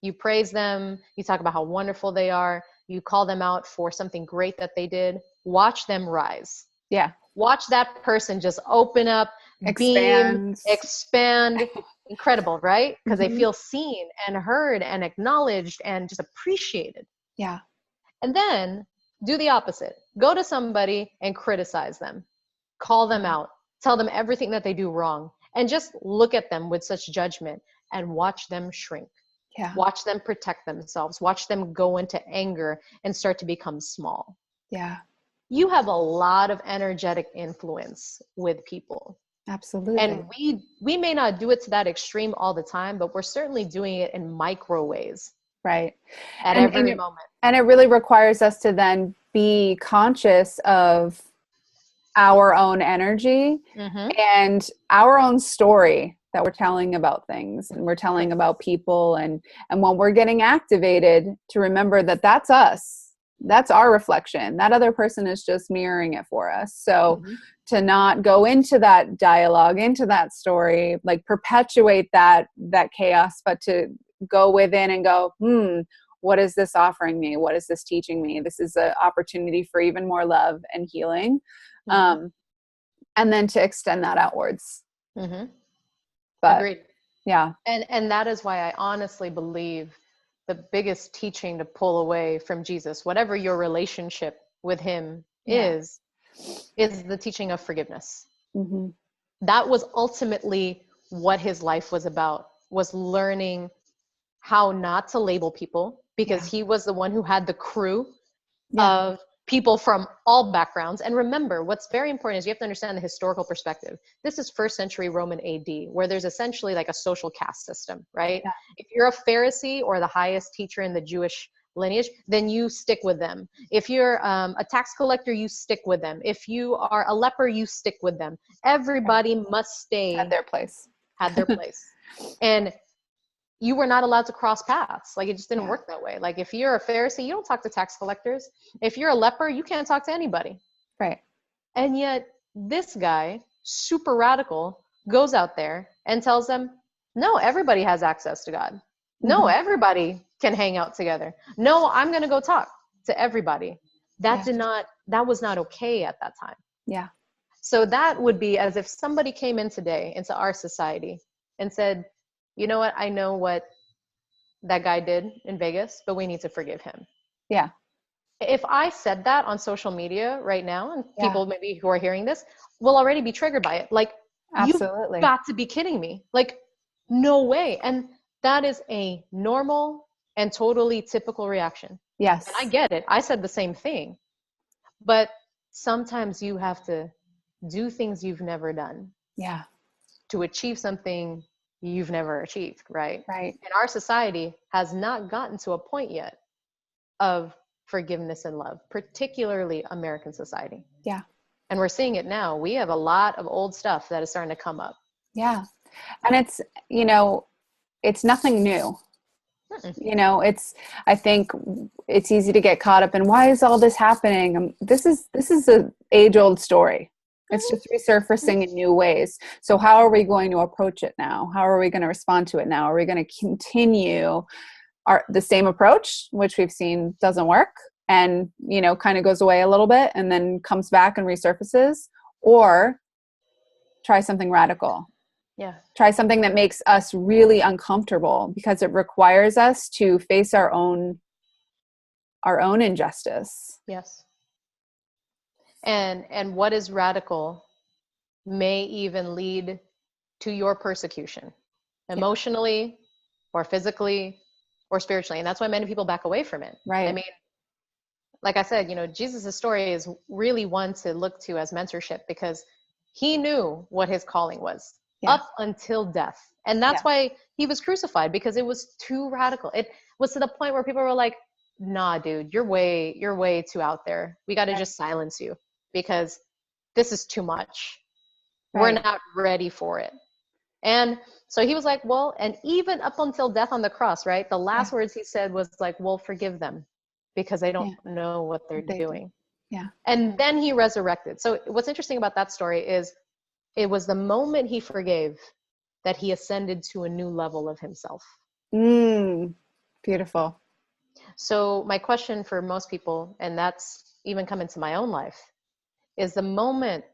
you praise them, you talk about how wonderful they are, you call them out for something great that they did, watch them rise. Yeah. Watch that person just open up, beam, expand. Incredible, right? Because they feel seen and heard and acknowledged and just appreciated. Yeah. And then Do the opposite. Go to somebody and criticize them. Call them out. Tell them everything that they do wrong. And just look at them with such judgment and watch them shrink. Yeah. Watch them protect themselves. Watch them go into anger and start to become small. Yeah. You have a lot of energetic influence with people. Absolutely. And we may not do it to that extreme all the time, but we're certainly doing it in micro ways. Right. At every moment. And it really requires us to then be conscious of our own energy and our own story that we're telling about things, and we're telling about people, and when we're getting activated, to remember that that's us. That's our reflection. That other person is just mirroring it for us. So to not go into that dialogue, into that story, like perpetuate that chaos, but to go within and go, what is this offering me? What is this teaching me? This is an opportunity for even more love and healing. And then to extend that outwards. But agreed. Yeah. And that is why I honestly believe the biggest teaching to pull away from Jesus, whatever your relationship with him is the teaching of forgiveness. That was ultimately what his life was about, was learning how not to label people, because he was the one who had the crew of people from all backgrounds. And remember, what's very important is you have to understand the historical perspective. This is first century Roman AD, where there's essentially like a social caste system, right? Yeah. If you're a Pharisee or the highest teacher in the Jewish lineage, then you stick with them. If you're a tax collector, you stick with them. If you are a leper, you stick with them. Everybody must stay at their place. And you were not allowed to cross paths. Like, it just didn't work that way. Like, if you're a Pharisee, you don't talk to tax collectors. If you're a leper, you can't talk to anybody. Right. And yet this guy, super radical, goes out there and tells them, no, everybody has access to God. No, everybody can hang out together. No, I'm going to go talk to everybody. That was not okay at that time. Yeah. So that would be as if somebody came in today into our society and said, you know what? I know what that guy did in Vegas, but we need to forgive him. Yeah. If I said that on social media right now, and people maybe who are hearing this will already be triggered by it. Like, absolutely. You've got to be kidding me. Like, no way. And that is a normal and totally typical reaction. Yes. And I get it. I said the same thing. But sometimes you have to do things you've never done. Yeah. To achieve something you've never achieved, right? Right. And our society has not gotten to a point yet of forgiveness and love, particularly American society. Yeah. And we're seeing it now. We have a lot of old stuff that is starting to come up. Yeah. And it's, it's nothing new. I think it's easy to get caught up in, why is all this happening? This is an age-old story. It's just resurfacing in new ways. So how are we going to approach it now? How are we going to respond to it now? Are we going to continue the same approach, which we've seen doesn't work, and, kind of goes away a little bit and then comes back and resurfaces, or try something radical? Yeah. Try something that makes us really uncomfortable, because it requires us to face our own injustice. Yes. And what is radical may even lead to your persecution, emotionally or physically or spiritually. And that's why many people back away from it. Right. I mean, like I said, Jesus' story is really one to look to as mentorship, because he knew what his calling was up until death. And that's why he was crucified, because it was too radical. It was to the point where people were like, nah, dude, you're way too out there. We got to just silence you, because this is too much. We're not ready for it. And so he was like, well, and even up until death on the cross, right? The last words he said was like, well, forgive them, because they don't know what they're doing. Yeah. And then he resurrected. So what's interesting about that story is it was the moment he forgave that he ascended to a new level of himself. Beautiful. So my question for most people, and that's even come into my own life, is the moment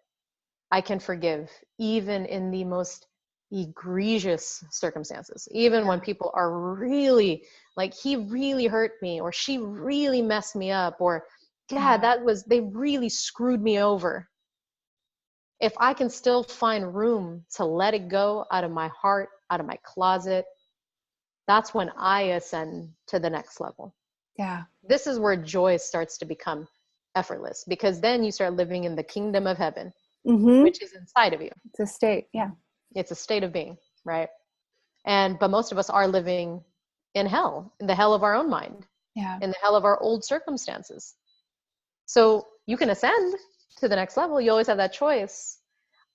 I can forgive, even in the most egregious circumstances, even when people are really like, he really hurt me, or she really messed me up, or yeah, they really screwed me over. If I can still find room to let it go out of my heart, out of my closet, that's when I ascend to the next level. Yeah. This is where joy starts to become effortless, because then you start living in the kingdom of heaven, which is inside of you. It's a state. Yeah. It's a state of being, right? But most of us are living in hell, in the hell of our own mind, in the hell of our old circumstances. So you can ascend to the next level. You always have that choice.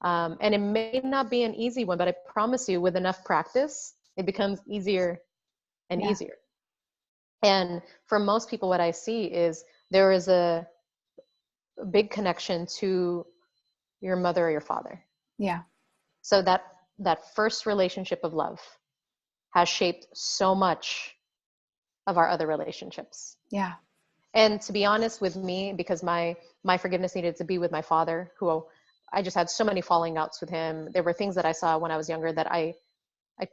And it may not be an easy one, but I promise you, with enough practice, it becomes easier and easier. And for most people, what I see is there is a big connection to your mother or your father. Yeah. So that first relationship of love has shaped so much of our other relationships. Yeah. And to be honest with me, because my forgiveness needed to be with my father, who I just had so many falling outs with him. There were things that I saw when I was younger that I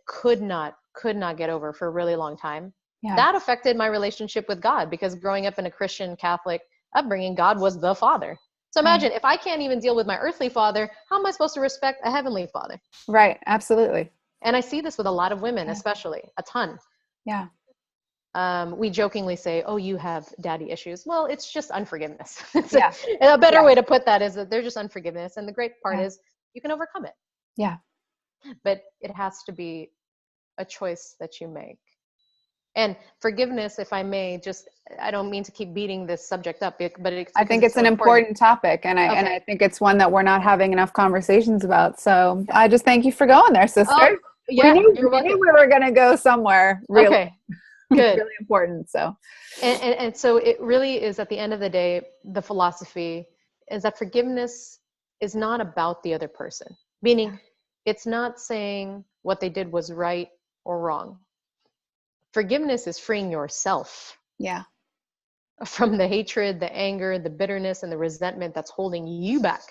could not get over for a really long time. Yeah. That affected my relationship with God, because growing up in a Christian Catholic upbringing, God was the Father. So imagine if I can't even deal with my earthly father, how am I supposed to respect a heavenly father? Right. Absolutely. And I see this with a lot of women, especially a ton. Yeah. We jokingly say, oh, you have daddy issues. Well, it's just unforgiveness. Yeah. A better way to put that is that they're just unforgiveness. And the great part is you can overcome it. Yeah. But it has to be a choice that you make. And forgiveness, if I may, I don't mean to keep beating this subject up, but I think it's an important topic, and I think it's one that we're not having enough conversations about. So I just thank you for going there, sister. Oh, yeah, we knew we were going to go somewhere. Really, okay, good, really important. So, and so it really is, at the end of the day, the philosophy is that forgiveness is not about the other person. Meaning, it's not saying what they did was right or wrong. Forgiveness is freeing yourself from the hatred, the anger, the bitterness, and the resentment that's holding you back.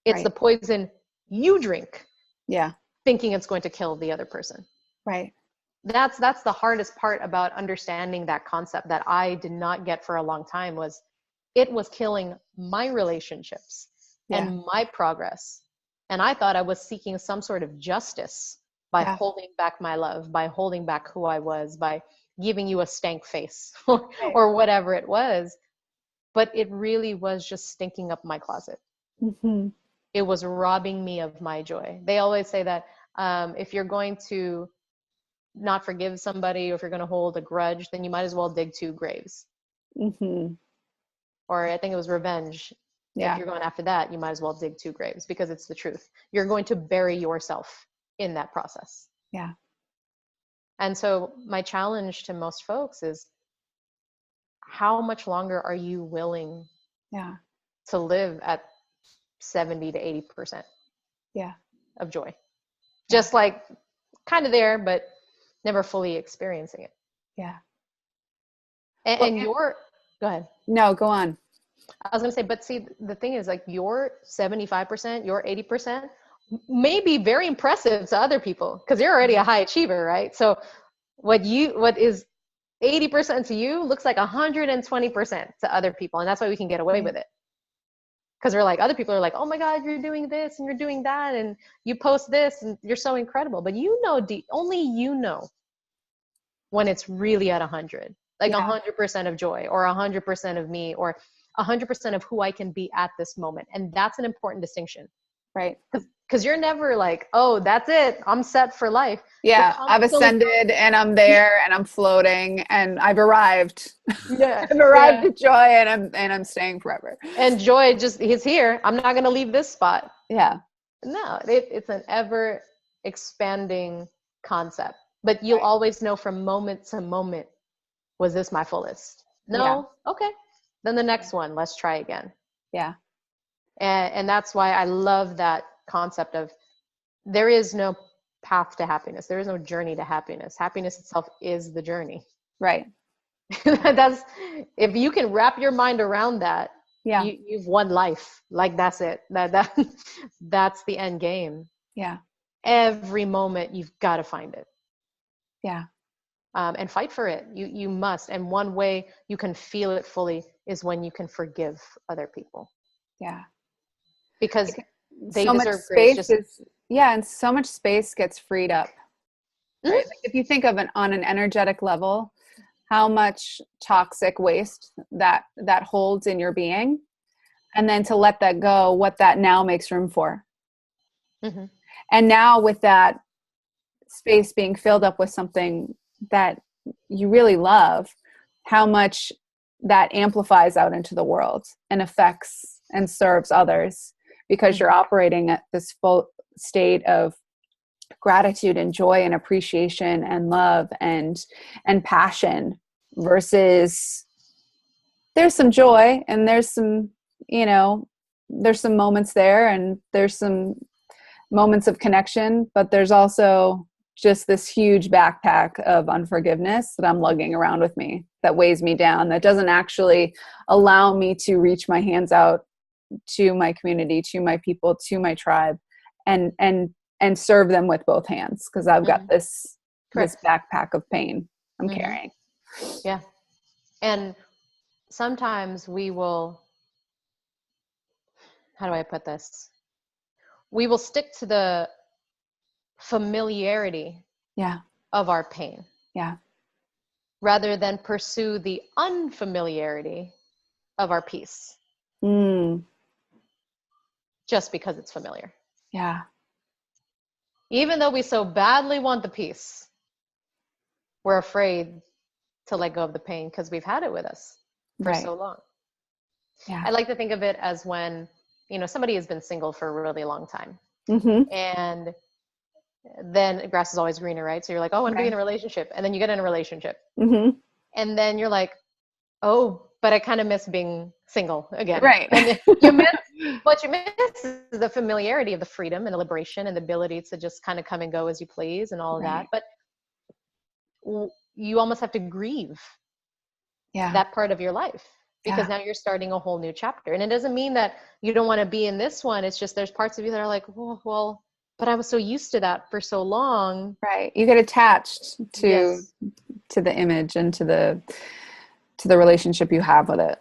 It's the poison you drink, thinking it's going to kill the other person. Right. That's the hardest part about understanding that concept that I did not get for a long time. Was it was killing my relationships and my progress. And I thought I was seeking some sort of justice by holding back my love, by holding back who I was, by giving you a stank face or whatever it was. But it really was just stinking up my closet. Mm-hmm. It was robbing me of my joy. They always say that if you're going to not forgive somebody, or if you're going to hold a grudge, then you might as well dig 2 graves. Mm-hmm. Or I think it was revenge. If you're going after that, you might as well dig 2 graves, because it's the truth. You're going to bury yourself in that process. Yeah. And so my challenge to most folks is, how much longer are you willing to live at 70 to 80% of joy? Just like kind of there, but never fully experiencing it. Yeah. And go ahead. No, go on. I was going to say, but see, the thing is, like, your 75%, your 80% may be very impressive to other people, because you're already a high achiever, right? So what is 80% to you looks like 120% to other people. And that's why we can get away with it. Because we're like, other people are like, oh my God, you're doing this and you're doing that, and you post this and you're so incredible. But only you know when it's really at 100, like 100% of joy, or 100% of me, or 100% of who I can be at this moment. And that's an important distinction. Right. Because you're never like, oh, that's it, I'm set for life. Yeah, I've ascended and I'm there and I'm floating and I've arrived. Yeah, I've arrived at joy and I'm staying forever. And joy he's here. I'm not going to leave this spot. Yeah. No, it's an ever expanding concept. But you'll always know from moment to moment, was this my fullest? No? Okay. Then the next one, let's try again. Yeah. And that's why I love that concept of, there is no path to happiness. There is no journey to happiness. Happiness itself is the journey. Right. If you can wrap your mind around that, you've won life. Like, that's it. That's the end game. Yeah. Every moment you've got to find it. Yeah. and fight for it. You must. And one way you can feel it fully is when you can forgive other people. Yeah. Because they so much deserve grace. space and so much space gets freed up. Right. Mm-hmm. Like if you think of it on an energetic level, how much toxic waste that holds in your being, and then to let that go, what that now makes room for. Mm-hmm. And now with that space being filled up with something that you really love, how much that amplifies out into the world and affects and serves others, because you're operating at this full state of gratitude and joy and appreciation and love and passion, versus there's some joy and there's some, there's some moments there and there's some moments of connection, but there's also just this huge backpack of unforgiveness that I'm lugging around with me, that weighs me down, that doesn't actually allow me to reach my hands out to my community, to my people, to my tribe, and serve them with both hands, because I've got this backpack of pain I'm carrying. Yeah. And sometimes we will, how do I put this? We will stick to the familiarity of our pain. Yeah. Rather than pursue the unfamiliarity of our peace. Just because it's familiar. Yeah. Even though we so badly want the peace, we're afraid to let go of the pain because we've had it with us for so long. Yeah. I like to think of it as when, somebody has been single for a really long time. And then grass is always greener, right? So you're like, oh, I want to be in a relationship. And then you get in a relationship. And then you're like, oh, but I kind of miss being single again. Right. And what you miss is the familiarity of the freedom and the liberation and the ability to just kind of come and go as you please and all of that. But you almost have to grieve that part of your life, because now you're starting a whole new chapter. And it doesn't mean that you don't want to be in this one. It's just there's parts of you that are like, well, but I was so used to that for so long. Right. You get attached to the image and to the relationship you have with it.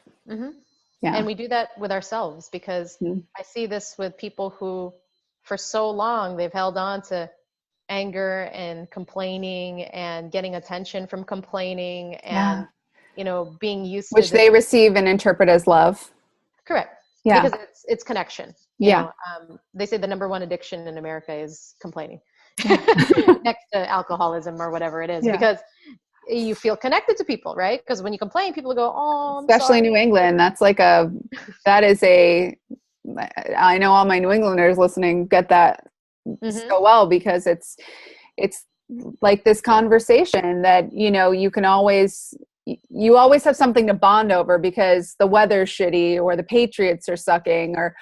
Yeah. And we do that with ourselves, because I see this with people who for so long they've held on to anger and complaining and getting attention from complaining and being used to which they receive and interpret as love. Correct. Yeah. Because it's connection. You know, they say the number one addiction in America is complaining next to alcoholism or whatever it is, because you feel connected to people, right? Because when you complain, people go, oh, I'm especially sorry. New England. I know all my New Englanders listening get that so well, because it's like this conversation that, you always have something to bond over, because the weather's shitty or the Patriots are sucking or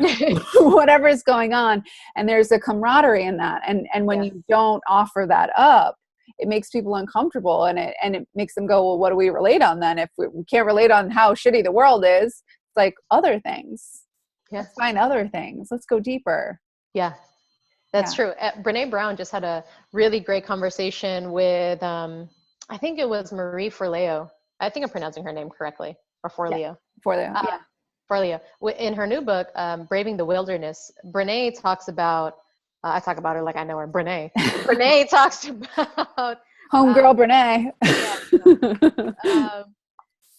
whatever is going on. And there's a camaraderie in that. And when you don't offer that up, it makes people uncomfortable, and it makes them go, well, what do we relate on then? If we can't relate on how shitty the world is, it's like other things. Let's find other things. Let's go deeper. Yeah, that's true. Brene Brown just had a really great conversation with, I think it was Marie Forleo. I think I'm pronouncing her name correctly, or Forleo. Forleo. In her new book, Braving the Wilderness, Brene talks about, I talk about her like I know her, Brene. Brene talks about homegirl Brene.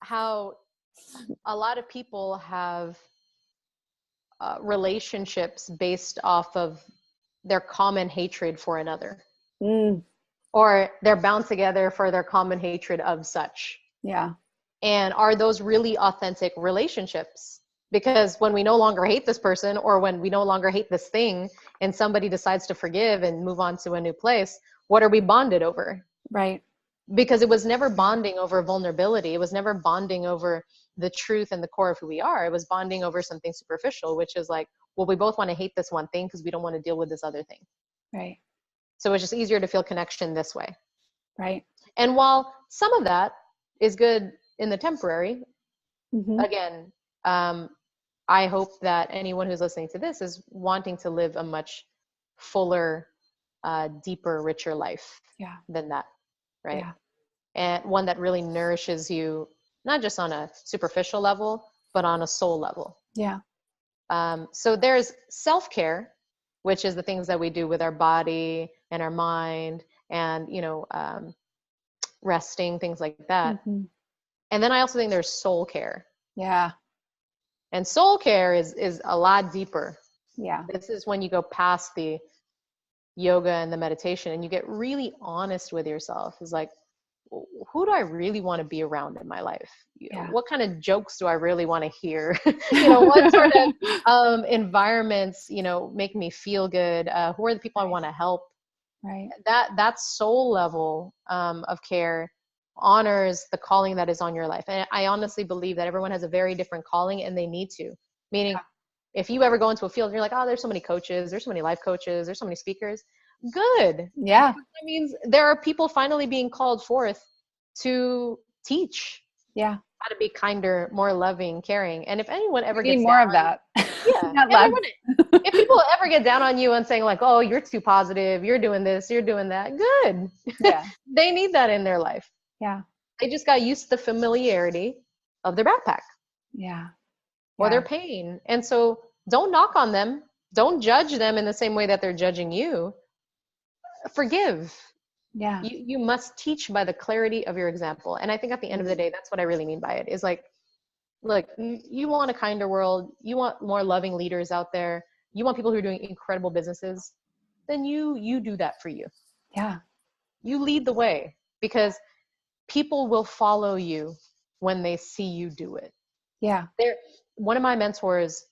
How a lot of people have relationships based off of their common hatred for another, or they're bound together for their common hatred of such. Yeah. And are those really authentic relationships? Because when we no longer hate this person, or when we no longer hate this thing, and somebody decides to forgive and move on to a new place, what are we bonded over? Right. Because it was never bonding over vulnerability. It was never bonding over the truth and the core of who we are. It was bonding over something superficial, which is like, well, we both want to hate this one thing because we don't want to deal with this other thing. Right. So it's just easier to feel connection this way. Right. And while some of that is good in the temporary, again, I hope that anyone who's listening to this is wanting to live a much fuller, deeper, richer life than that. Right. and one that really nourishes you, not just on a superficial level, but on a soul level. Yeah. So there's self-care, which is the things that we do with our body and our mind and, resting, things like that. Mm-hmm. And then I also think there's soul care. Yeah. And soul care is a lot deeper. Yeah. This is when you go past the yoga and the meditation and you get really honest with yourself. It's like, who do I really want to be around in my life? Yeah. What kind of jokes do I really want to hear? What sort of environments, make me feel good? Who are the people I want to help? Right. That soul level of care honors the calling that is on your life. And I honestly believe that everyone has a very different calling and they need to. Meaning, if you ever go into a field and you're like, oh, there's so many coaches, there's so many life coaches, there's so many speakers. Good. Yeah. That means there are people finally being called forth to teach. Yeah. How to be kinder, more loving, caring. And if anyone ever We need gets more down of that. yeah. If people ever get down on you and saying like, oh, you're too positive, you're doing this, you're doing that, good. Yeah. They need that in their life. Yeah. They just got used to the familiarity of their backpack. Yeah. Or their pain. And so don't knock on them. Don't judge them in the same way that they're judging you. Forgive. Yeah. You must teach by the clarity of your example. And I think at the end of the day, that's what I really mean by it is like, look, you want a kinder world. You want more loving leaders out there. You want people who are doing incredible businesses. Then you do that for you. Yeah. You lead the way because people will follow you when they see you do it. Yeah. One of my mentors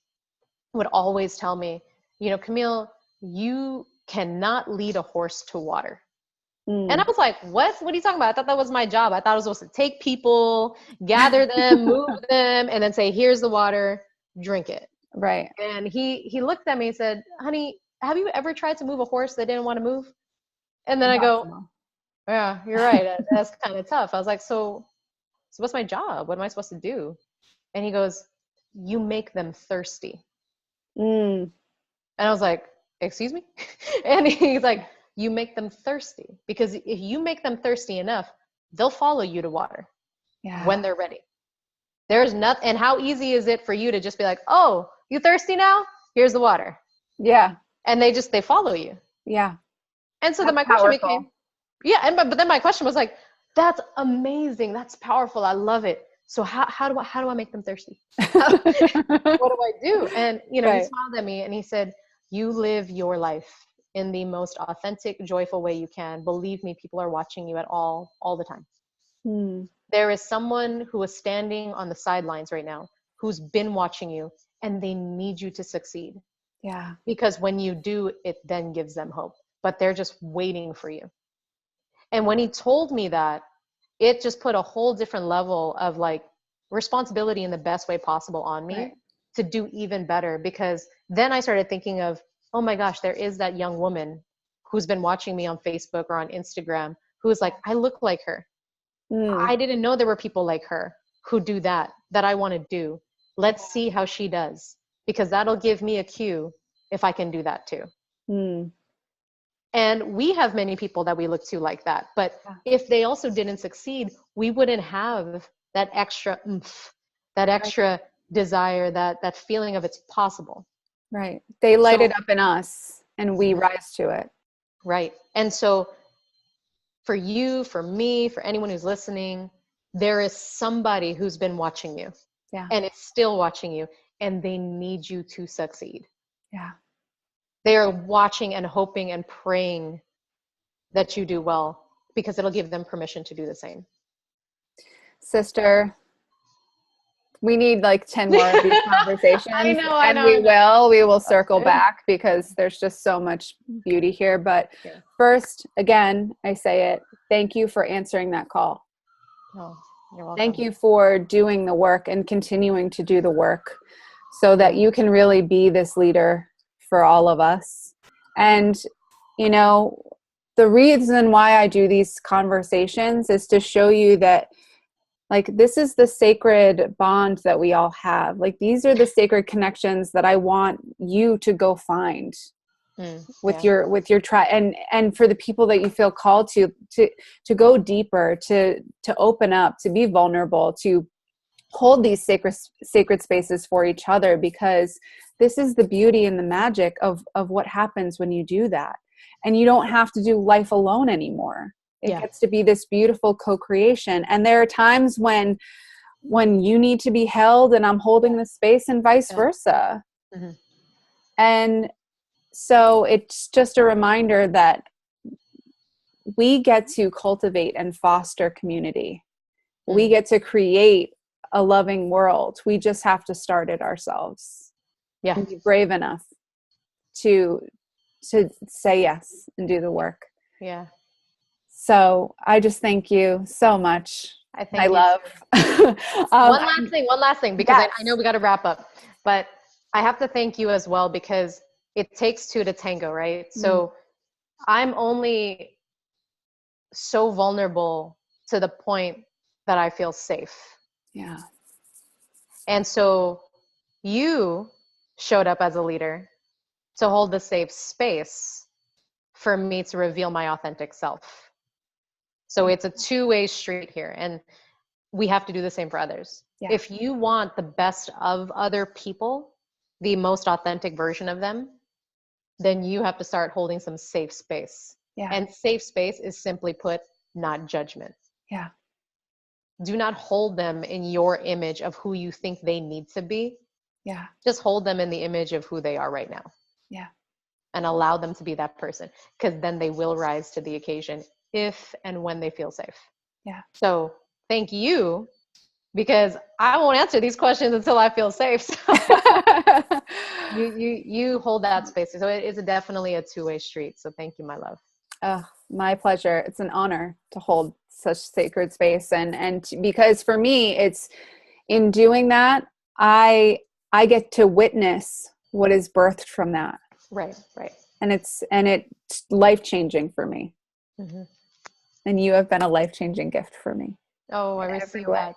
would always tell me, Kamille, you cannot lead a horse to water. And I was like, what are you talking about? I thought that was my job. I thought I was supposed to take people, gather them, move them, and then say, here's the water, drink it. Right. And he looked at me and said, honey, have you ever tried to move a horse that didn't want to move? And then I go, yeah, you're right. That's kind of tough. I was like, so what's my job? What am I supposed to do? And he goes, you make them thirsty. And I was like, excuse me? And he's like, you make them thirsty because if you make them thirsty enough, they'll follow you to water when they're ready. There's nothing. And how easy is it for you to just be like, oh, you thirsty now? Here's the water. Yeah. And they follow you. Yeah. And so then my question became, but then my question was like, that's amazing. That's powerful. I love it. So how do I make them thirsty? What do I do? And, he smiled at me and he said, you live your life in the most authentic, joyful way you can. Believe me, people are watching you at all the time. There is someone who is standing on the sidelines right now who's been watching you and they need you to succeed. Yeah. Because when you do, it then gives them hope, but they're just waiting for you. And when he told me that, it just put a whole different level of like responsibility in the best way possible on me to do even better. Because then I started thinking of, oh my gosh, there is that young woman who's been watching me on Facebook or on Instagram who's like, I look like her. I didn't know there were people like her who do that I want to do. Let's see how she does, because that'll give me a cue if I can do that too. And we have many people that we look to like that. But if they also didn't succeed, we wouldn't have that extra oomph, that extra desire, that feeling of it's possible. Right. They light it up in us and we rise to it. Right. And so for you, for me, for anyone who's listening, there is somebody who's been watching you and it's still watching you and they need you to succeed. Yeah. They are watching and hoping and praying that you do well because it'll give them permission to do the same. Sister, we need like 10 more of these conversations. I know. We will circle back because there's just so much beauty here. But first, again, I say it, thank you for answering that call. Oh, you're welcome. Thank you for doing the work and continuing to do the work so that you can really be this leader for all of us. And, the reason why I do these conversations is to show you that like, this is the sacred bond that we all have. Like, these are the sacred connections that I want you to go find. with your tribe, and for the people that you feel called to go deeper, to open up, to be vulnerable, to hold these sacred spaces for each other, because this is the beauty and the magic of what happens when you do that. And you don't have to do life alone anymore. It gets to be this beautiful co-creation. And there are times when you need to be held and I'm holding the space, and vice versa. Mm-hmm. And so it's just a reminder that we get to cultivate and foster community. We get to create a loving world. We just have to start it ourselves. And be brave enough to say yes and do the work. Yeah. So I just thank you so much. I love. One last thing, because I know we got to wrap up, but I have to thank you as well, because it takes two to tango, right? So I'm only so vulnerable to the point that I feel safe. Yeah. And so you showed up as a leader to hold the safe space for me to reveal my authentic self. So it's a two-way street here, and we have to do the same for others. Yeah. If you want the best of other people, the most authentic version of them, then you have to start holding some safe space. Yeah. And safe space is, simply put, not judgment. Yeah. Do not hold them in your image of who you think they need to be. Yeah. Just hold them in the image of who they are right now. Yeah. And allow them to be that person, because then they will rise to the occasion if and when they feel safe. Yeah. So thank you, because I won't answer these questions until I feel safe. So you hold that space. So it is definitely a two-way street. So thank you, my love. My pleasure. It's an honor to hold such sacred space. And because for me, it's in doing that, I get to witness what is birthed from that. Right. Right. And it's life-changing for me. Mm-hmm. And you have been a life-changing gift for me. Oh, I receive that.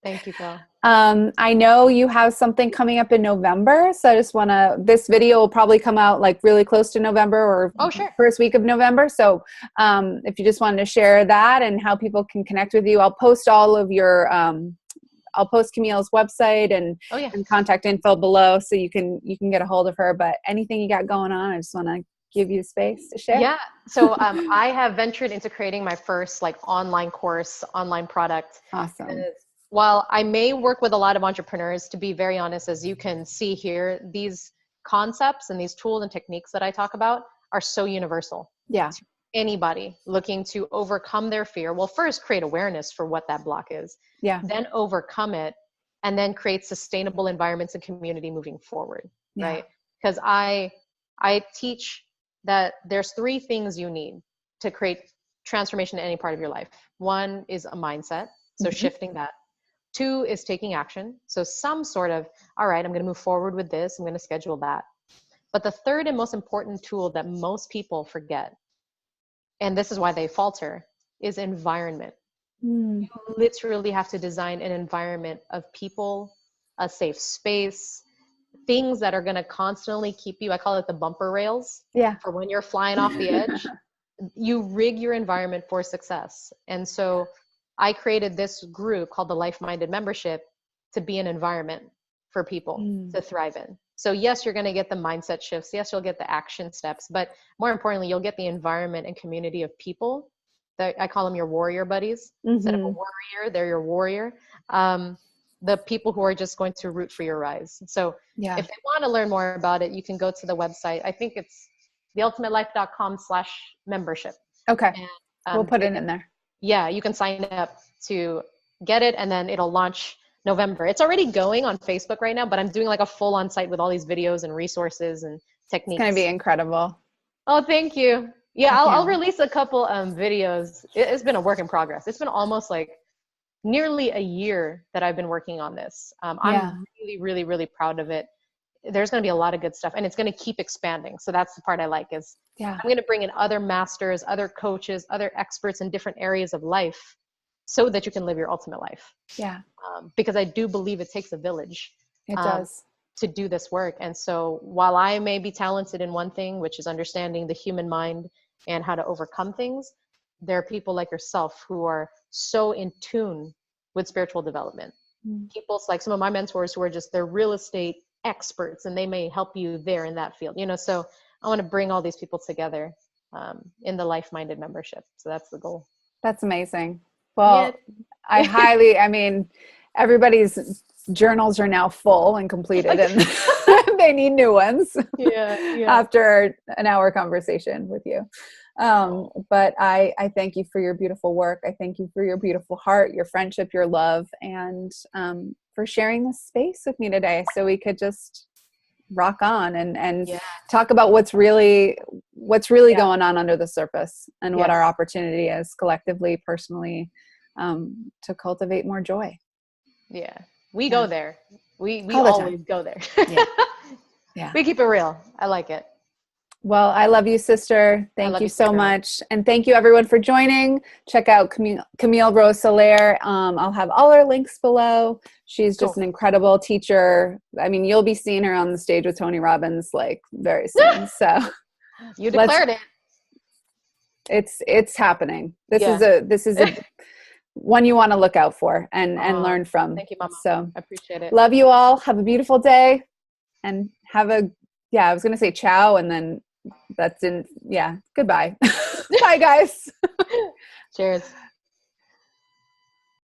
Thank you, girl. I know you have something coming up in November, so I just want to, this video will probably come out like really close to November, or first week of November. So if you just wanted to share that and how people can connect with you, I'll post all of your, I'll post Kamille's website and contact info below, so you can get a hold of her. But anything you got going on, I just want to give you space to share. Yeah. So I have ventured into creating my first like online course, online product. Awesome. While I may work with a lot of entrepreneurs, to be very honest, as you can see here, these concepts and these tools and techniques that I talk about are so universal. Yeah. To anybody looking to overcome their fear. Well, first create awareness for what that block is. Yeah. Then overcome it, and then create sustainable environments and community moving forward. Yeah. Right? Because I teach that there's three things you need to create transformation in any part of your life. One is a mindset. So shifting that. Two is taking action. So some sort of, all right, I'm going to move forward with this. I'm going to schedule that. But the third and most important tool that most people forget, and this is why they falter, is environment. You literally have to design an environment of people, a safe space, things that are going to constantly keep you, I call it the bumper rails. Yeah. For when you're flying off the edge, you rig your environment for success. And so I created this group called the Life Minded Membership to be an environment for people to thrive in. So yes, you're going to get the mindset shifts. Yes, you'll get the action steps, but more importantly, you'll get the environment and community of people that I call them your warrior buddies. Instead of a warrior, they're your warrior. The people who are just going to root for your rise. So if they want to learn more about it, you can go to the website. I think it's theultimatelife.com/membership. Okay. And, we'll put it in there. Yeah, you can sign up to get it, and then it'll launch November. It's already going on Facebook right now, but I'm doing like a full on site with all these videos and resources and techniques. It's going to be incredible. Oh, thank you. Yeah, I'll release a couple videos. It's been a work in progress. It's been almost like nearly a year that I've been working on this. I'm really, really, really proud of it. There's going to be a lot of good stuff, and it's going to keep expanding. So that's the part I like is I'm going to bring in other masters, other coaches, other experts in different areas of life so that you can live your ultimate life. Yeah. Because I do believe it takes a village. It does. to do this work. And so while I may be talented in one thing, which is understanding the human mind and how to overcome things, there are people like yourself who are so in tune with spiritual development. People like some of my mentors who are just, they're real estate experts, and they may help you there in that field, so I want to bring all these people together in the Life-Minded membership. So that's the goal. That's amazing. Well, yeah. I mean, everybody's journals are now full and completed, and they need new ones after an hour conversation with you. But I thank you for your beautiful work. I thank you for your beautiful heart, your friendship, your love, and for sharing this space with me today so we could just rock on and talk about what's really going on under the surface, and what our opportunity is collectively, personally, to cultivate more joy. We go there. We always go there. We keep it real. I like it. Well, I love you, sister. Thank you so much. And thank you everyone for joining. Check out Kamille Rose Soler. I'll have all our links below. She's just an incredible teacher. I mean, you'll be seeing her on the stage with Tony Robbins like very soon. So you declared it. It's happening. This is a one you want to look out for and learn from. Thank you, Mama. So I appreciate it. Love you all. Have a beautiful day, and have a I was going to say ciao, and then goodbye. Bye, guys. Cheers.